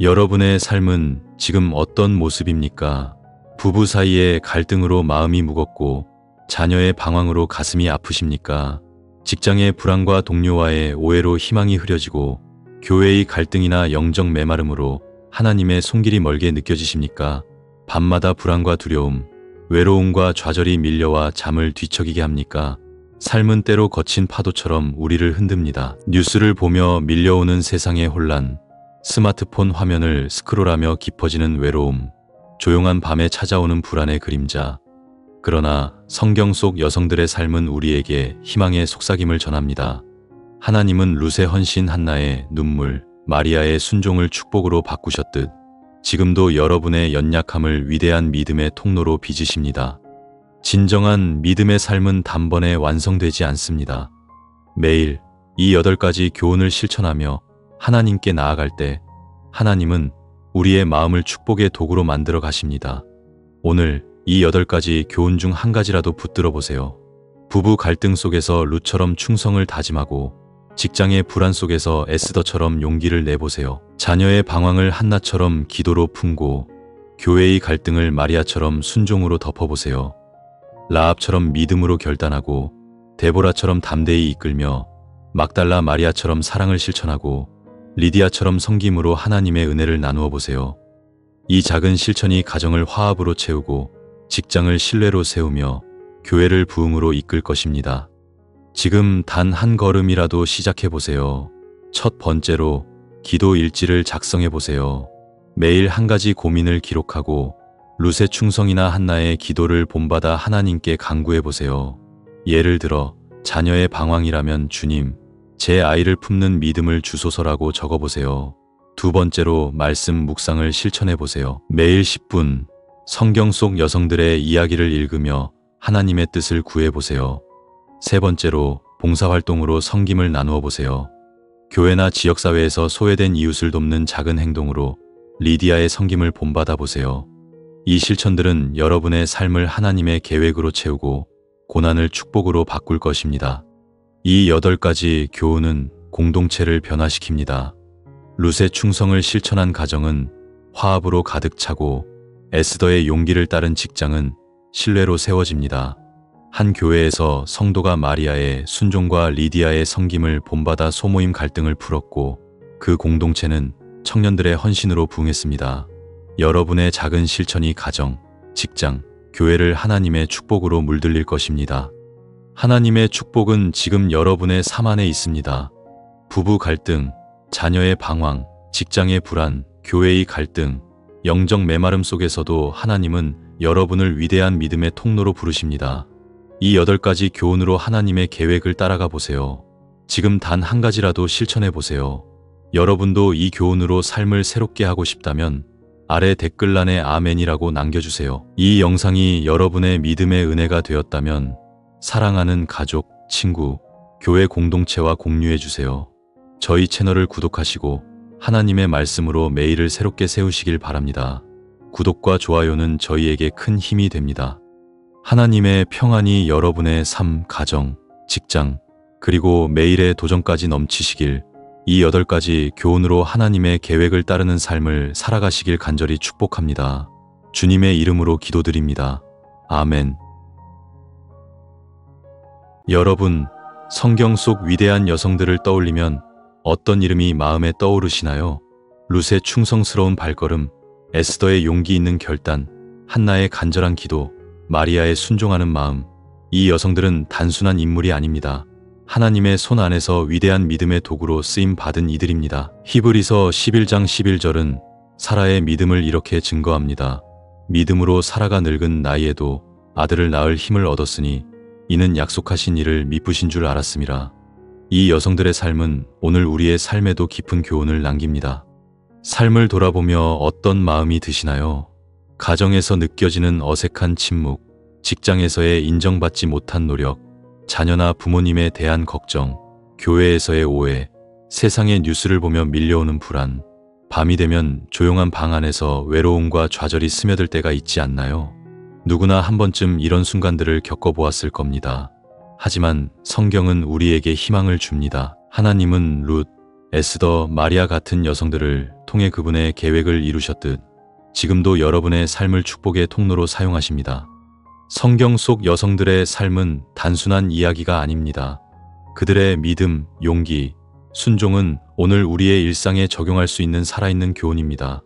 여러분의 삶은 지금 어떤 모습입니까? 부부 사이의 갈등으로 마음이 무겁고 자녀의 방황으로 가슴이 아프십니까? 직장의 불안과 동료와의 오해로 희망이 흐려지고 교회의 갈등이나 영적 메마름으로 하나님의 손길이 멀게 느껴지십니까? 밤마다 불안과 두려움, 외로움과 좌절이 밀려와 잠을 뒤척이게 합니까? 삶은 때로 거친 파도처럼 우리를 흔듭니다. 뉴스를 보며 밀려오는 세상의 혼란, 스마트폰 화면을 스크롤하며 깊어지는 외로움, 조용한 밤에 찾아오는 불안의 그림자. 그러나 성경 속 여성들의 삶은 우리에게 희망의 속삭임을 전합니다. 하나님은 룻의 헌신, 한나의 눈물, 마리아의 순종을 축복으로 바꾸셨듯 지금도 여러분의 연약함을 위대한 믿음의 통로로 빚으십니다. 진정한 믿음의 삶은 단번에 완성되지 않습니다. 매일 이 8가지 교훈을 실천하며 하나님께 나아갈 때 하나님은 우리의 마음을 축복의 도구로 만들어 가십니다. 오늘 이 8가지 교훈 중 한 가지라도 붙들어 보세요. 부부 갈등 속에서 룻처럼 충성을 다짐하고 직장의 불안 속에서 에스더처럼 용기를 내보세요. 자녀의 방황을 한나처럼 기도로 품고 교회의 갈등을 마리아처럼 순종으로 덮어보세요. 라합처럼 믿음으로 결단하고 데보라처럼 담대히 이끌며 막달라 마리아처럼 사랑을 실천하고 리디아처럼 섬김으로 하나님의 은혜를 나누어 보세요. 이 작은 실천이 가정을 화합으로 채우고 직장을 신뢰로 세우며 교회를 부흥으로 이끌 것입니다. 지금 단 한 걸음이라도 시작해 보세요. 첫 번째로 기도 일지를 작성해 보세요. 매일 한 가지 고민을 기록하고 룻의 충성이나 한나의 기도를 본받아 하나님께 간구해 보세요. 예를 들어 자녀의 방황이라면 주님, 제 아이를 품는 믿음을 주소서라고 적어보세요. 두 번째로 말씀 묵상을 실천해 보세요. 매일 10분 성경 속 여성들의 이야기를 읽으며 하나님의 뜻을 구해 보세요. 세 번째로 봉사활동으로 섬김을 나누어 보세요. 교회나 지역사회에서 소외된 이웃을 돕는 작은 행동으로 리디아의 섬김을 본받아 보세요. 이 실천들은 여러분의 삶을 하나님의 계획으로 채우고 고난을 축복으로 바꿀 것입니다. 이 8가지 교훈은 공동체를 변화시킵니다. 룻의 충성을 실천한 가정은 화합으로 가득 차고 에스더의 용기를 따른 직장은 신뢰로 세워집니다. 한 교회에서 성도가 마리아의 순종과 리디아의 섬김을 본받아 소모임 갈등을 풀었고 그 공동체는 청년들의 헌신으로 부흥했습니다. 여러분의 작은 실천이 가정, 직장, 교회를 하나님의 축복으로 물들일 것입니다. 하나님의 축복은 지금 여러분의 삶 안에 있습니다. 부부 갈등, 자녀의 방황, 직장의 불안, 교회의 갈등, 영적 메마름 속에서도 하나님은 여러분을 위대한 믿음의 통로로 부르십니다. 이 8가지 교훈으로 하나님의 계획을 따라가 보세요. 지금 단 한 가지라도 실천해 보세요. 여러분도 이 교훈으로 삶을 새롭게 하고 싶다면 아래 댓글란에 아멘이라고 남겨주세요. 이 영상이 여러분의 믿음의 은혜가 되었다면 사랑하는 가족, 친구, 교회 공동체와 공유해 주세요. 저희 채널을 구독하시고 하나님의 말씀으로 매일을 새롭게 세우시길 바랍니다. 구독과 좋아요는 저희에게 큰 힘이 됩니다. 하나님의 평안이 여러분의 삶, 가정, 직장, 그리고 매일의 도전까지 넘치시길, 이 8가지 교훈으로 하나님의 계획을 따르는 삶을 살아가시길 간절히 축복합니다. 주님의 이름으로 기도드립니다. 아멘. 여러분, 성경 속 위대한 여성들을 떠올리면 어떤 이름이 마음에 떠오르시나요? 룻의 충성스러운 발걸음, 에스더의 용기 있는 결단, 한나의 간절한 기도, 마리아의 순종하는 마음. 이 여성들은 단순한 인물이 아닙니다. 하나님의 손 안에서 위대한 믿음의 도구로 쓰임 받은 이들입니다. 히브리서 11장 11절은 사라의 믿음을 이렇게 증거합니다. 믿음으로 사라가 늙은 나이에도 아들을 낳을 힘을 얻었으니 이는 약속하신 이를 미쁘신 줄 알았음이라. 이 여성들의 삶은 오늘 우리의 삶에도 깊은 교훈을 남깁니다. 삶을 돌아보며 어떤 마음이 드시나요? 가정에서 느껴지는 어색한 침묵, 직장에서의 인정받지 못한 노력, 자녀나 부모님에 대한 걱정, 교회에서의 오해, 세상의 뉴스를 보며 밀려오는 불안, 밤이 되면 조용한 방 안에서 외로움과 좌절이 스며들 때가 있지 않나요? 누구나 한 번쯤 이런 순간들을 겪어보았을 겁니다. 하지만 성경은 우리에게 희망을 줍니다. 하나님은 룻, 에스더, 마리아 같은 여성들을 통해 그분의 계획을 이루셨듯 지금도 여러분의 삶을 축복의 통로로 사용하십니다. 성경 속 여성들의 삶은 단순한 이야기가 아닙니다. 그들의 믿음, 용기, 순종은 오늘 우리의 일상에 적용할 수 있는 살아있는 교훈입니다.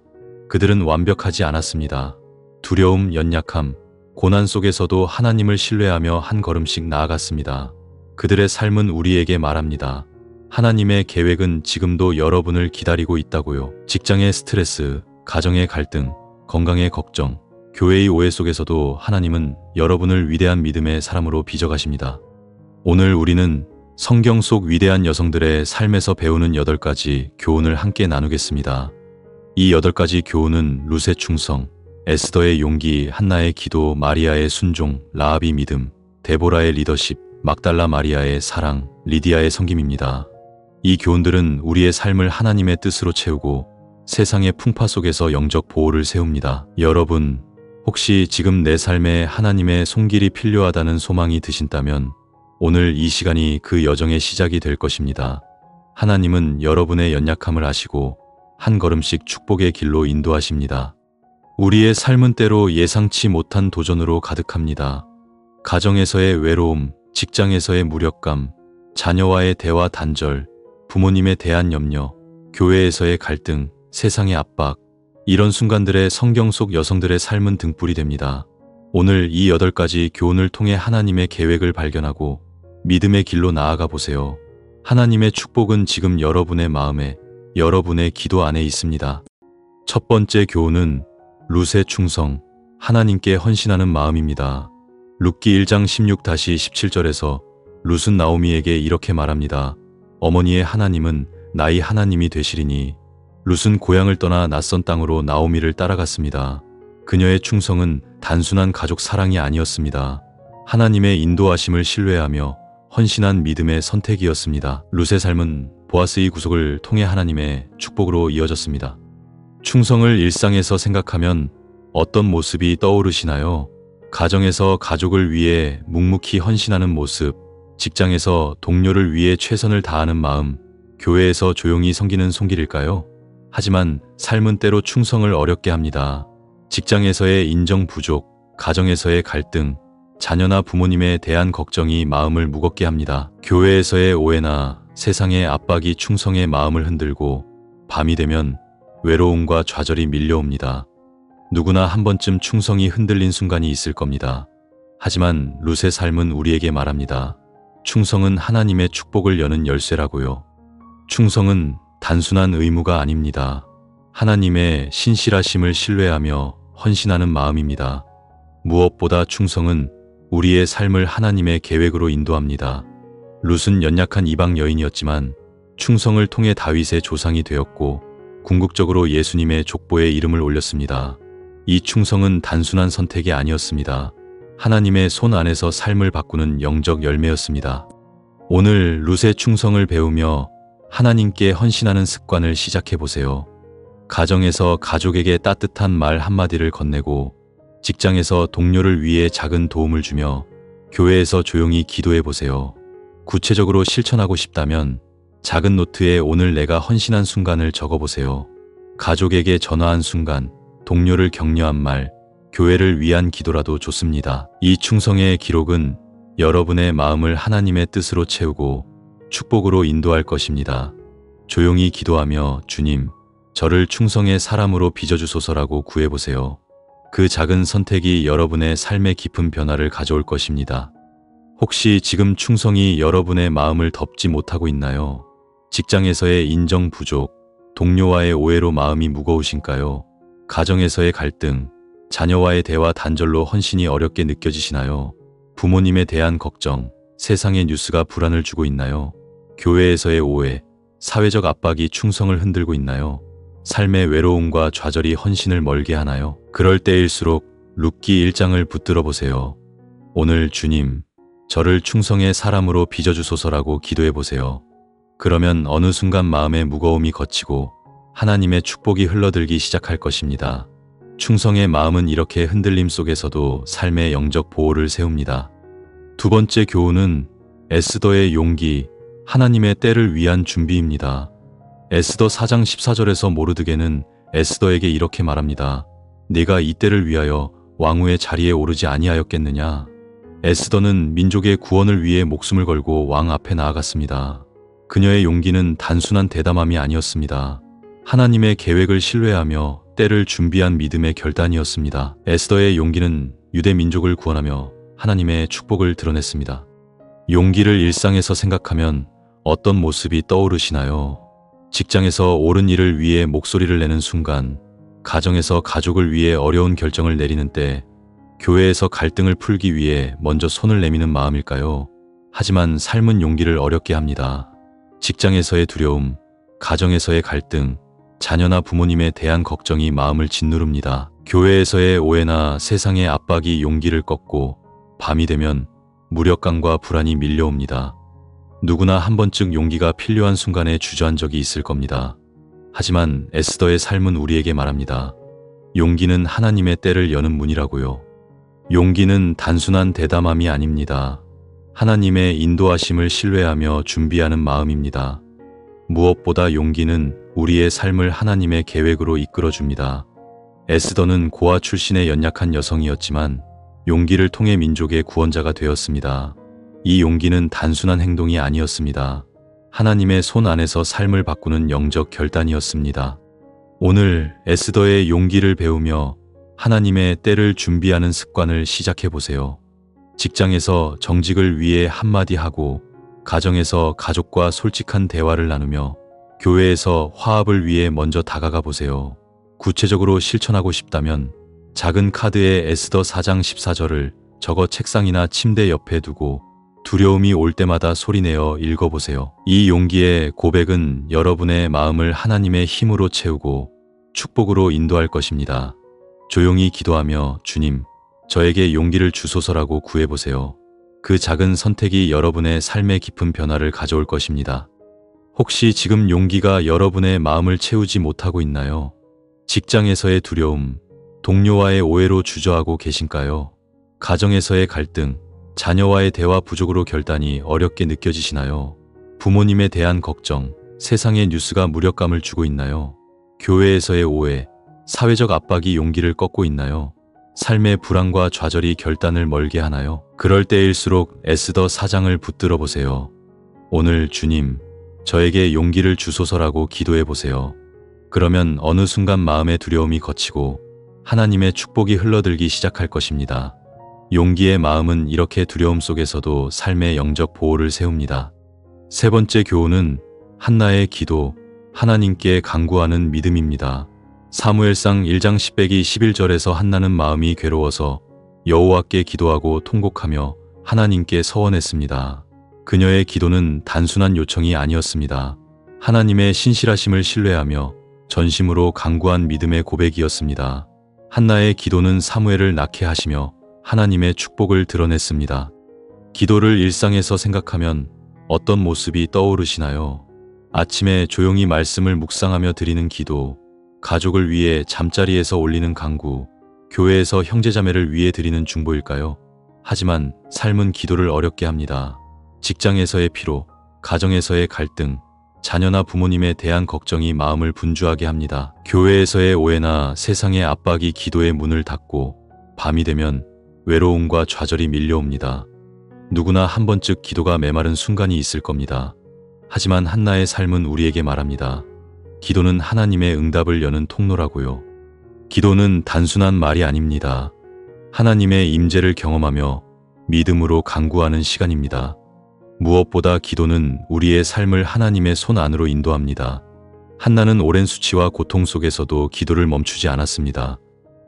그들은 완벽하지 않았습니다. 두려움, 연약함, 고난 속에서도 하나님을 신뢰하며 한 걸음씩 나아갔습니다. 그들의 삶은 우리에게 말합니다. 하나님의 계획은 지금도 여러분을 기다리고 있다고요. 직장의 스트레스, 가정의 갈등, 건강의 걱정, 교회의 오해 속에서도 하나님은 여러분을 위대한 믿음의 사람으로 빚어가십니다. 오늘 우리는 성경 속 위대한 여성들의 삶에서 배우는 8가지 교훈을 함께 나누겠습니다. 이 8가지 교훈은 룻의 충성, 에스더의 용기, 한나의 기도, 마리아의 순종, 라합의 믿음, 데보라의 리더십, 막달라 마리아의 사랑, 리디아의 섬김입니다. 이 교훈들은 우리의 삶을 하나님의 뜻으로 채우고 세상의 풍파 속에서 영적 보호를 세웁니다. 여러분, 혹시 지금 내 삶에 하나님의 손길이 필요하다는 소망이 드신다면 오늘 이 시간이 그 여정의 시작이 될 것입니다. 하나님은 여러분의 연약함을 아시고 한 걸음씩 축복의 길로 인도하십니다. 우리의 삶은 때로 예상치 못한 도전으로 가득합니다. 가정에서의 외로움, 직장에서의 무력감, 자녀와의 대화 단절, 부모님에 대한 염려, 교회에서의 갈등, 세상의 압박, 이런 순간들의 성경 속 여성들의 삶은 등불이 됩니다. 오늘 이 8가지 교훈을 통해 하나님의 계획을 발견하고 믿음의 길로 나아가 보세요. 하나님의 축복은 지금 여러분의 마음에, 여러분의 기도 안에 있습니다. 첫 번째 교훈은 룻의 충성, 하나님께 헌신하는 마음입니다. 룻기 1장 16-17절에서 룻은 나오미에게 이렇게 말합니다. 어머니의 하나님은 나의 하나님이 되시리니. 룻은 고향을 떠나 낯선 땅으로 나오미를 따라갔습니다. 그녀의 충성은 단순한 가족 사랑이 아니었습니다. 하나님의 인도하심을 신뢰하며 헌신한 믿음의 선택이었습니다. 룻의 삶은 보아스의 구속을 통해 하나님의 축복으로 이어졌습니다. 충성을 일상에서 생각하면 어떤 모습이 떠오르시나요? 가정에서 가족을 위해 묵묵히 헌신하는 모습, 직장에서 동료를 위해 최선을 다하는 마음, 교회에서 조용히 섬기는 손길일까요? 하지만 삶은 때로 충성을 어렵게 합니다. 직장에서의 인정 부족, 가정에서의 갈등, 자녀나 부모님에 대한 걱정이 마음을 무겁게 합니다. 교회에서의 오해나 세상의 압박이 충성의 마음을 흔들고 밤이 되면 외로움과 좌절이 밀려옵니다. 누구나 한 번쯤 충성이 흔들린 순간이 있을 겁니다. 하지만 룻의 삶은 우리에게 말합니다. 충성은 하나님의 축복을 여는 열쇠라고요. 충성은 단순한 의무가 아닙니다. 하나님의 신실하심을 신뢰하며 헌신하는 마음입니다. 무엇보다 충성은 우리의 삶을 하나님의 계획으로 인도합니다. 룻은 연약한 이방 여인이었지만 충성을 통해 다윗의 조상이 되었고 궁극적으로 예수님의 족보에 이름을 올렸습니다. 이 충성은 단순한 선택이 아니었습니다. 하나님의 손 안에서 삶을 바꾸는 영적 열매였습니다. 오늘 룻의 충성을 배우며 하나님께 헌신하는 습관을 시작해 보세요. 가정에서 가족에게 따뜻한 말 한마디를 건네고, 직장에서 동료를 위해 작은 도움을 주며, 교회에서 조용히 기도해 보세요. 구체적으로 실천하고 싶다면 작은 노트에 오늘 내가 헌신한 순간을 적어보세요. 가족에게 전화한 순간, 동료를 격려한 말, 교회를 위한 기도라도 좋습니다. 이 충성의 기록은 여러분의 마음을 하나님의 뜻으로 채우고 축복으로 인도할 것입니다. 조용히 기도하며 주님, 저를 충성의 사람으로 빚어주소서라고 구해보세요. 그 작은 선택이 여러분의 삶에 깊은 변화를 가져올 것입니다. 혹시 지금 충성이 여러분의 마음을 덮지 못하고 있나요? 직장에서의 인정 부족, 동료와의 오해로 마음이 무거우신가요? 가정에서의 갈등, 자녀와의 대화 단절로 헌신이 어렵게 느껴지시나요? 부모님에 대한 걱정, 세상의 뉴스가 불안을 주고 있나요? 교회에서의 오해, 사회적 압박이 충성을 흔들고 있나요? 삶의 외로움과 좌절이 헌신을 멀게 하나요? 그럴 때일수록 룻기 1장을 붙들어 보세요. 오늘 주님, 저를 충성의 사람으로 빚어주소서라고 기도해 보세요. 그러면 어느 순간 마음의 무거움이 걷히고 하나님의 축복이 흘러들기 시작할 것입니다. 충성의 마음은 이렇게 흔들림 속에서도 삶의 영적 보호를 세웁니다. 두 번째 교훈은 에스더의 용기, 하나님의 때를 위한 준비입니다. 에스더 4장 14절에서 모르드게는 에스더에게 이렇게 말합니다. 네가 이 때를 위하여 왕후의 자리에 오르지 아니하였겠느냐. 에스더는 민족의 구원을 위해 목숨을 걸고 왕 앞에 나아갔습니다. 그녀의 용기는 단순한 대담함이 아니었습니다. 하나님의 계획을 신뢰하며 때를 준비한 믿음의 결단이었습니다. 에스더의 용기는 유대 민족을 구원하며 하나님의 축복을 드러냈습니다. 용기를 일상에서 생각하면 어떤 모습이 떠오르시나요? 직장에서 옳은 일을 위해 목소리를 내는 순간, 가정에서 가족을 위해 어려운 결정을 내리는 때, 교회에서 갈등을 풀기 위해 먼저 손을 내미는 마음일까요? 하지만 삶은 용기를 어렵게 합니다. 직장에서의 두려움, 가정에서의 갈등, 자녀나 부모님에 대한 걱정이 마음을 짓누릅니다. 교회에서의 오해나 세상의 압박이 용기를 꺾고 밤이 되면 무력감과 불안이 밀려옵니다. 누구나 한 번쯤 용기가 필요한 순간에 주저한 적이 있을 겁니다. 하지만 에스더의 삶은 우리에게 말합니다. 용기는 하나님의 때를 여는 문이라고요. 용기는 단순한 대담함이 아닙니다. 하나님의 인도하심을 신뢰하며 준비하는 마음입니다. 무엇보다 용기는 우리의 삶을 하나님의 계획으로 이끌어줍니다. 에스더는 고아 출신의 연약한 여성이었지만 용기를 통해 민족의 구원자가 되었습니다. 이 용기는 단순한 행동이 아니었습니다. 하나님의 손 안에서 삶을 바꾸는 영적 결단이었습니다. 오늘 에스더의 용기를 배우며 하나님의 때를 준비하는 습관을 시작해 보세요. 직장에서 정직을 위해 한마디 하고, 가정에서 가족과 솔직한 대화를 나누며, 교회에서 화합을 위해 먼저 다가가 보세요. 구체적으로 실천하고 싶다면 작은 카드에 에스더 4장 14절을 적어 책상이나 침대 옆에 두고 두려움이 올 때마다 소리내어 읽어보세요. 이 용기의 고백은 여러분의 마음을 하나님의 힘으로 채우고 축복으로 인도할 것입니다. 조용히 기도하며 주님, 저에게 용기를 주소서라고 구해보세요. 그 작은 선택이 여러분의 삶에 깊은 변화를 가져올 것입니다. 혹시 지금 용기가 여러분의 마음을 채우지 못하고 있나요? 직장에서의 두려움, 동료와의 오해로 주저하고 계신가요? 가정에서의 갈등, 자녀와의 대화 부족으로 결단이 어렵게 느껴지시나요? 부모님에 대한 걱정, 세상의 뉴스가 무력감을 주고 있나요? 교회에서의 오해, 사회적 압박이 용기를 꺾고 있나요? 삶의 불안과 좌절이 결단을 멀게 하나요? 그럴 때일수록 에스더 4장을 붙들어 보세요. 오늘 주님, 저에게 용기를 주소서라고 기도해 보세요. 그러면 어느 순간 마음의 두려움이 걷히고 하나님의 축복이 흘러들기 시작할 것입니다. 용기의 마음은 이렇게 두려움 속에서도 삶의 영적 보호를 세웁니다. 세 번째 교훈은 한나의 기도, 하나님께 간구하는 믿음입니다. 사무엘상 1장 10-11절에서 한나는 마음이 괴로워서 여호와께 기도하고 통곡하며 하나님께 서원했습니다. 그녀의 기도는 단순한 요청이 아니었습니다. 하나님의 신실하심을 신뢰하며 전심으로 간구한 믿음의 고백이었습니다. 한나의 기도는 사무엘을 낳게 하시며 하나님의 축복을 드러냈습니다. 기도를 일상에서 생각하면 어떤 모습이 떠오르시나요? 아침에 조용히 말씀을 묵상하며 드리는 기도, 가족을 위해 잠자리에서 올리는 간구, 교회에서 형제자매를 위해 드리는 중보일까요? 하지만 삶은 기도를 어렵게 합니다. 직장에서의 피로, 가정에서의 갈등, 자녀나 부모님에 대한 걱정이 마음을 분주하게 합니다. 교회에서의 오해나 세상의 압박이 기도의 문을 닫고 밤이 되면 외로움과 좌절이 밀려옵니다. 누구나 한 번쯤 기도가 메마른 순간이 있을 겁니다. 하지만 한나의 삶은 우리에게 말합니다. 기도는 하나님의 응답을 여는 통로라고요. 기도는 단순한 말이 아닙니다. 하나님의 임재를 경험하며 믿음으로 간구하는 시간입니다. 무엇보다 기도는 우리의 삶을 하나님의 손 안으로 인도합니다. 한나는 오랜 수치와 고통 속에서도 기도를 멈추지 않았습니다.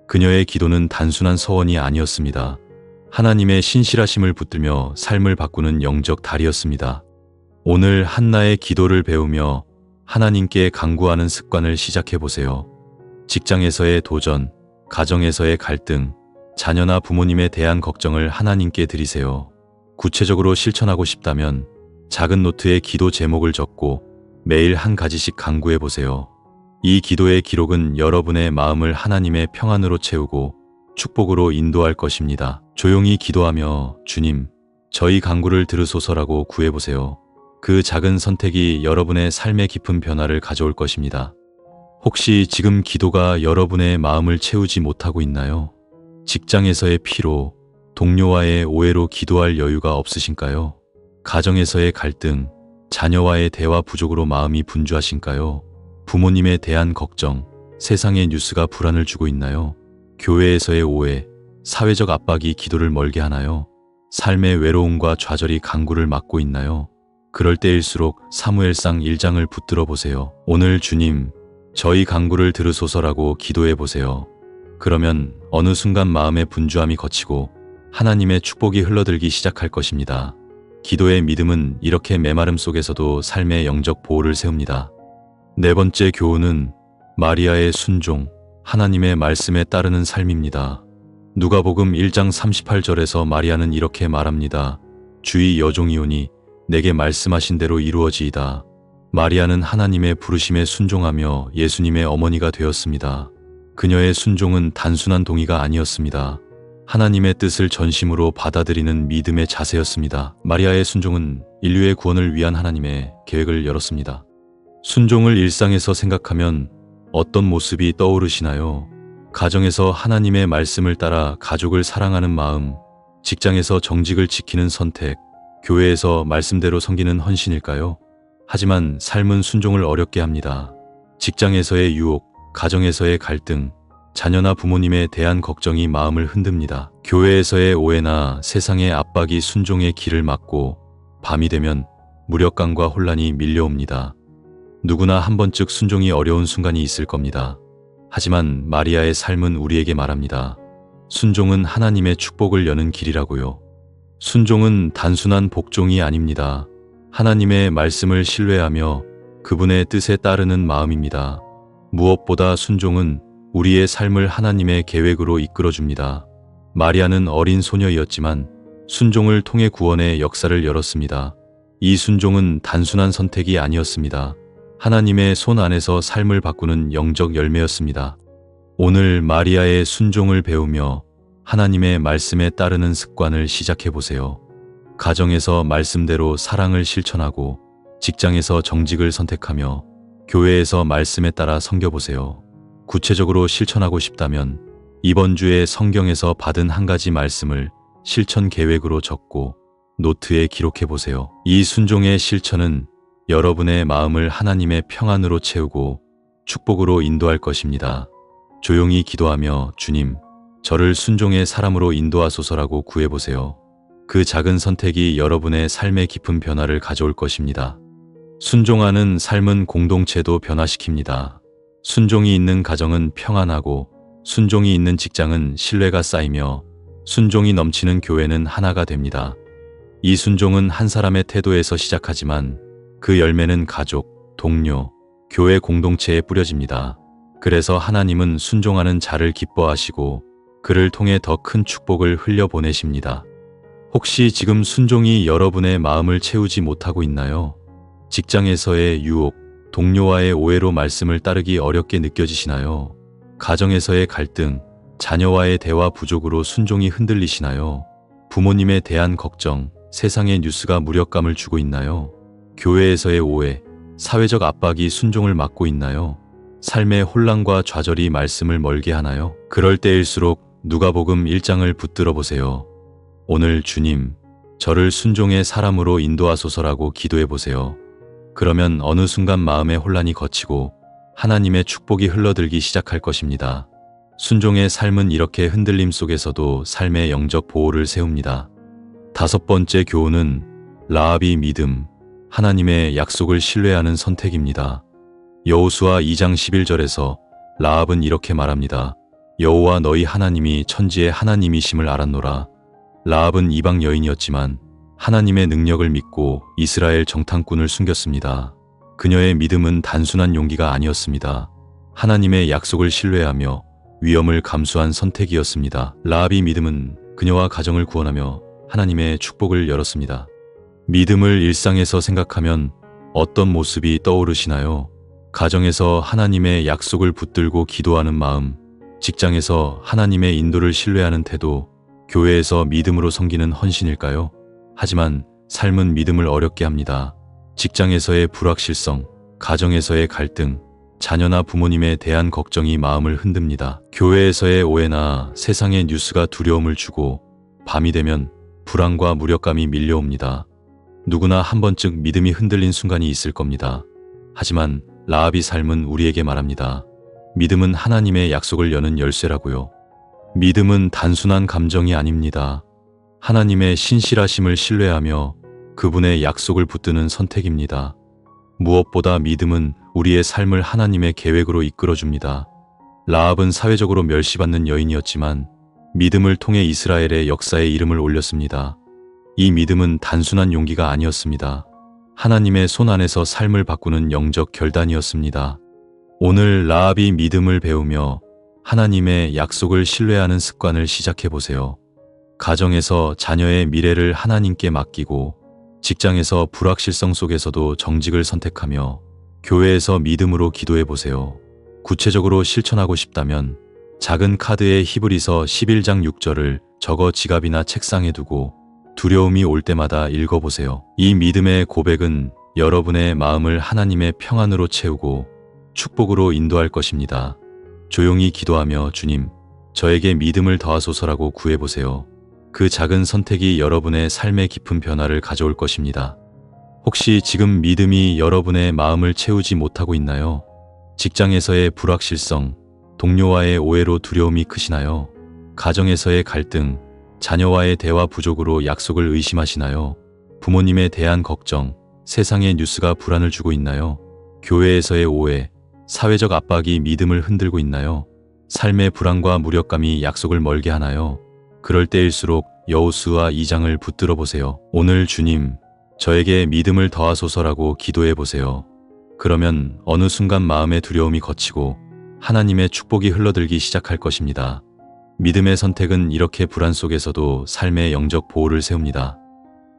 그녀의 기도는 단순한 서원이 아니었습니다. 하나님의 신실하심을 붙들며 삶을 바꾸는 영적 달이었습니다. 오늘 한나의 기도를 배우며 하나님께 간구하는 습관을 시작해보세요. 직장에서의 도전, 가정에서의 갈등, 자녀나 부모님에 대한 걱정을 하나님께 드리세요. 구체적으로 실천하고 싶다면 작은 노트에 기도 제목을 적고 매일 한 가지씩 간구해 보세요. 이 기도의 기록은 여러분의 마음을 하나님의 평안으로 채우고 축복으로 인도할 것입니다. 조용히 기도하며 주님, 저희 간구를 들으소서라고 구해보세요. 그 작은 선택이 여러분의 삶에 깊은 변화를 가져올 것입니다. 혹시 지금 기도가 여러분의 마음을 채우지 못하고 있나요? 직장에서의 피로, 동료와의 오해로 기도할 여유가 없으신가요? 가정에서의 갈등, 자녀와의 대화 부족으로 마음이 분주하신가요? 부모님에 대한 걱정, 세상의 뉴스가 불안을 주고 있나요? 교회에서의 오해, 사회적 압박이 기도를 멀게 하나요? 삶의 외로움과 좌절이 간구를 막고 있나요? 그럴 때일수록 사무엘상 1장을 붙들어 보세요. 오늘 주님, 저희 간구를 들으소서라고 기도해 보세요. 그러면 어느 순간 마음의 분주함이 걷히고 하나님의 축복이 흘러들기 시작할 것입니다. 기도의 믿음은 이렇게 메마름 속에서도 삶의 영적 보호를 세웁니다. 네 번째 교훈은 마리아의 순종, 하나님의 말씀에 따르는 삶입니다. 누가복음 1장 38절에서 마리아는 이렇게 말합니다. 주의 여종이오니 내게 말씀하신 대로 이루어지이다. 마리아는 하나님의 부르심에 순종하며 예수님의 어머니가 되었습니다. 그녀의 순종은 단순한 동의가 아니었습니다. 하나님의 뜻을 전심으로 받아들이는 믿음의 자세였습니다. 마리아의 순종은 인류의 구원을 위한 하나님의 계획을 열었습니다. 순종을 일상에서 생각하면 어떤 모습이 떠오르시나요? 가정에서 하나님의 말씀을 따라 가족을 사랑하는 마음, 직장에서 정직을 지키는 선택, 교회에서 말씀대로 섬기는 헌신일까요? 하지만 삶은 순종을 어렵게 합니다. 직장에서의 유혹, 가정에서의 갈등, 자녀나 부모님에 대한 걱정이 마음을 흔듭니다. 교회에서의 오해나 세상의 압박이 순종의 길을 막고 밤이 되면 무력감과 혼란이 밀려옵니다. 누구나 한 번쯤 순종이 어려운 순간이 있을 겁니다. 하지만 마리아의 삶은 우리에게 말합니다. 순종은 하나님의 축복을 여는 길이라고요. 순종은 단순한 복종이 아닙니다. 하나님의 말씀을 신뢰하며 그분의 뜻에 따르는 마음입니다. 무엇보다 순종은 우리의 삶을 하나님의 계획으로 이끌어줍니다. 마리아는 어린 소녀이었지만 순종을 통해 구원의 역사를 열었습니다. 이 순종은 단순한 선택이 아니었습니다. 하나님의 손 안에서 삶을 바꾸는 영적 열매였습니다. 오늘 마리아의 순종을 배우며 하나님의 말씀에 따르는 습관을 시작해보세요. 가정에서 말씀대로 사랑을 실천하고 직장에서 정직을 선택하며 교회에서 말씀에 따라 섬겨보세요. 구체적으로 실천하고 싶다면 이번 주에 성경에서 받은 한 가지 말씀을 실천 계획으로 적고 노트에 기록해보세요. 이 순종의 실천은 여러분의 마음을 하나님의 평안으로 채우고 축복으로 인도할 것입니다. 조용히 기도하며 주님, 저를 순종의 사람으로 인도하소서라고 구해보세요. 그 작은 선택이 여러분의 삶에 깊은 변화를 가져올 것입니다. 순종하는 삶은 공동체도 변화시킵니다. 순종이 있는 가정은 평안하고 순종이 있는 직장은 신뢰가 쌓이며 순종이 넘치는 교회는 하나가 됩니다. 이 순종은 한 사람의 태도에서 시작하지만 그 열매는 가족, 동료, 교회 공동체에 뿌려집니다. 그래서 하나님은 순종하는 자를 기뻐하시고 그를 통해 더 큰 축복을 흘려보내십니다. 혹시 지금 순종이 여러분의 마음을 채우지 못하고 있나요? 직장에서의 유혹, 동료와의 오해로 말씀을 따르기 어렵게 느껴지시나요? 가정에서의 갈등, 자녀와의 대화 부족으로 순종이 흔들리시나요? 부모님에 대한 걱정, 세상의 뉴스가 무력감을 주고 있나요? 교회에서의 오해, 사회적 압박이 순종을 막고 있나요? 삶의 혼란과 좌절이 말씀을 멀게 하나요? 그럴 때일수록 누가복음 1장을 붙들어 보세요. 오늘 주님, 저를 순종의 사람으로 인도하소서라고 기도해 보세요. 그러면 어느 순간 마음의 혼란이 걷히고 하나님의 축복이 흘러들기 시작할 것입니다. 순종의 삶은 이렇게 흔들림 속에서도 삶의 영적 보호를 세웁니다. 다섯 번째 교훈은 라합이 믿음, 하나님의 약속을 신뢰하는 선택입니다. 여호수아 2장 11절에서 라합은 이렇게 말합니다. 여호와 너희 하나님이 천지의 하나님이심을 알았노라. 라합은 이방 여인이었지만 하나님의 능력을 믿고 이스라엘 정탐꾼을 숨겼습니다. 그녀의 믿음은 단순한 용기가 아니었습니다. 하나님의 약속을 신뢰하며 위험을 감수한 선택이었습니다. 라합의 믿음은 그녀와 가정을 구원하며 하나님의 축복을 열었습니다. 믿음을 일상에서 생각하면 어떤 모습이 떠오르시나요? 가정에서 하나님의 약속을 붙들고 기도하는 마음, 직장에서 하나님의 인도를 신뢰하는 태도, 교회에서 믿음으로 섬기는 헌신일까요? 하지만 삶은 믿음을 어렵게 합니다. 직장에서의 불확실성, 가정에서의 갈등, 자녀나 부모님에 대한 걱정이 마음을 흔듭니다. 교회에서의 오해나 세상의 뉴스가 두려움을 주고 밤이 되면 불안과 무력감이 밀려옵니다. 누구나 한 번쯤 믿음이 흔들린 순간이 있을 겁니다. 하지만 라합의 삶은 우리에게 말합니다. 믿음은 하나님의 약속을 여는 열쇠라고요. 믿음은 단순한 감정이 아닙니다. 하나님의 신실하심을 신뢰하며 그분의 약속을 붙드는 선택입니다. 무엇보다 믿음은 우리의 삶을 하나님의 계획으로 이끌어줍니다. 라합은 사회적으로 멸시받는 여인이었지만 믿음을 통해 이스라엘의 역사에 이름을 올렸습니다. 이 믿음은 단순한 용기가 아니었습니다. 하나님의 손 안에서 삶을 바꾸는 영적 결단이었습니다. 오늘 라합이 믿음을 배우며 하나님의 약속을 신뢰하는 습관을 시작해 보세요. 가정에서 자녀의 미래를 하나님께 맡기고 직장에서 불확실성 속에서도 정직을 선택하며 교회에서 믿음으로 기도해 보세요. 구체적으로 실천하고 싶다면 작은 카드에 히브리서 11장 6절을 적어 지갑이나 책상에 두고 두려움이 올 때마다 읽어보세요. 이 믿음의 고백은 여러분의 마음을 하나님의 평안으로 채우고 축복으로 인도할 것입니다. 조용히 기도하며 주님, 저에게 믿음을 더하소서라고 구해보세요. 그 작은 선택이 여러분의 삶에 깊은 변화를 가져올 것입니다. 혹시 지금 믿음이 여러분의 마음을 채우지 못하고 있나요? 직장에서의 불확실성, 동료와의 오해로 두려움이 크시나요? 가정에서의 갈등, 자녀와의 대화 부족으로 약속을 의심하시나요? 부모님에 대한 걱정, 세상의 뉴스가 불안을 주고 있나요? 교회에서의 오해, 사회적 압박이 믿음을 흔들고 있나요? 삶의 불안과 무력감이 약속을 멀게 하나요? 그럴 때일수록 여호수아 2장을 붙들어 보세요. 오늘 주님, 저에게 믿음을 더하소서라고 기도해 보세요. 그러면 어느 순간 마음의 두려움이 걷히고 하나님의 축복이 흘러들기 시작할 것입니다. 믿음의 선택은 이렇게 불안 속에서도 삶의 영적 보호를 세웁니다.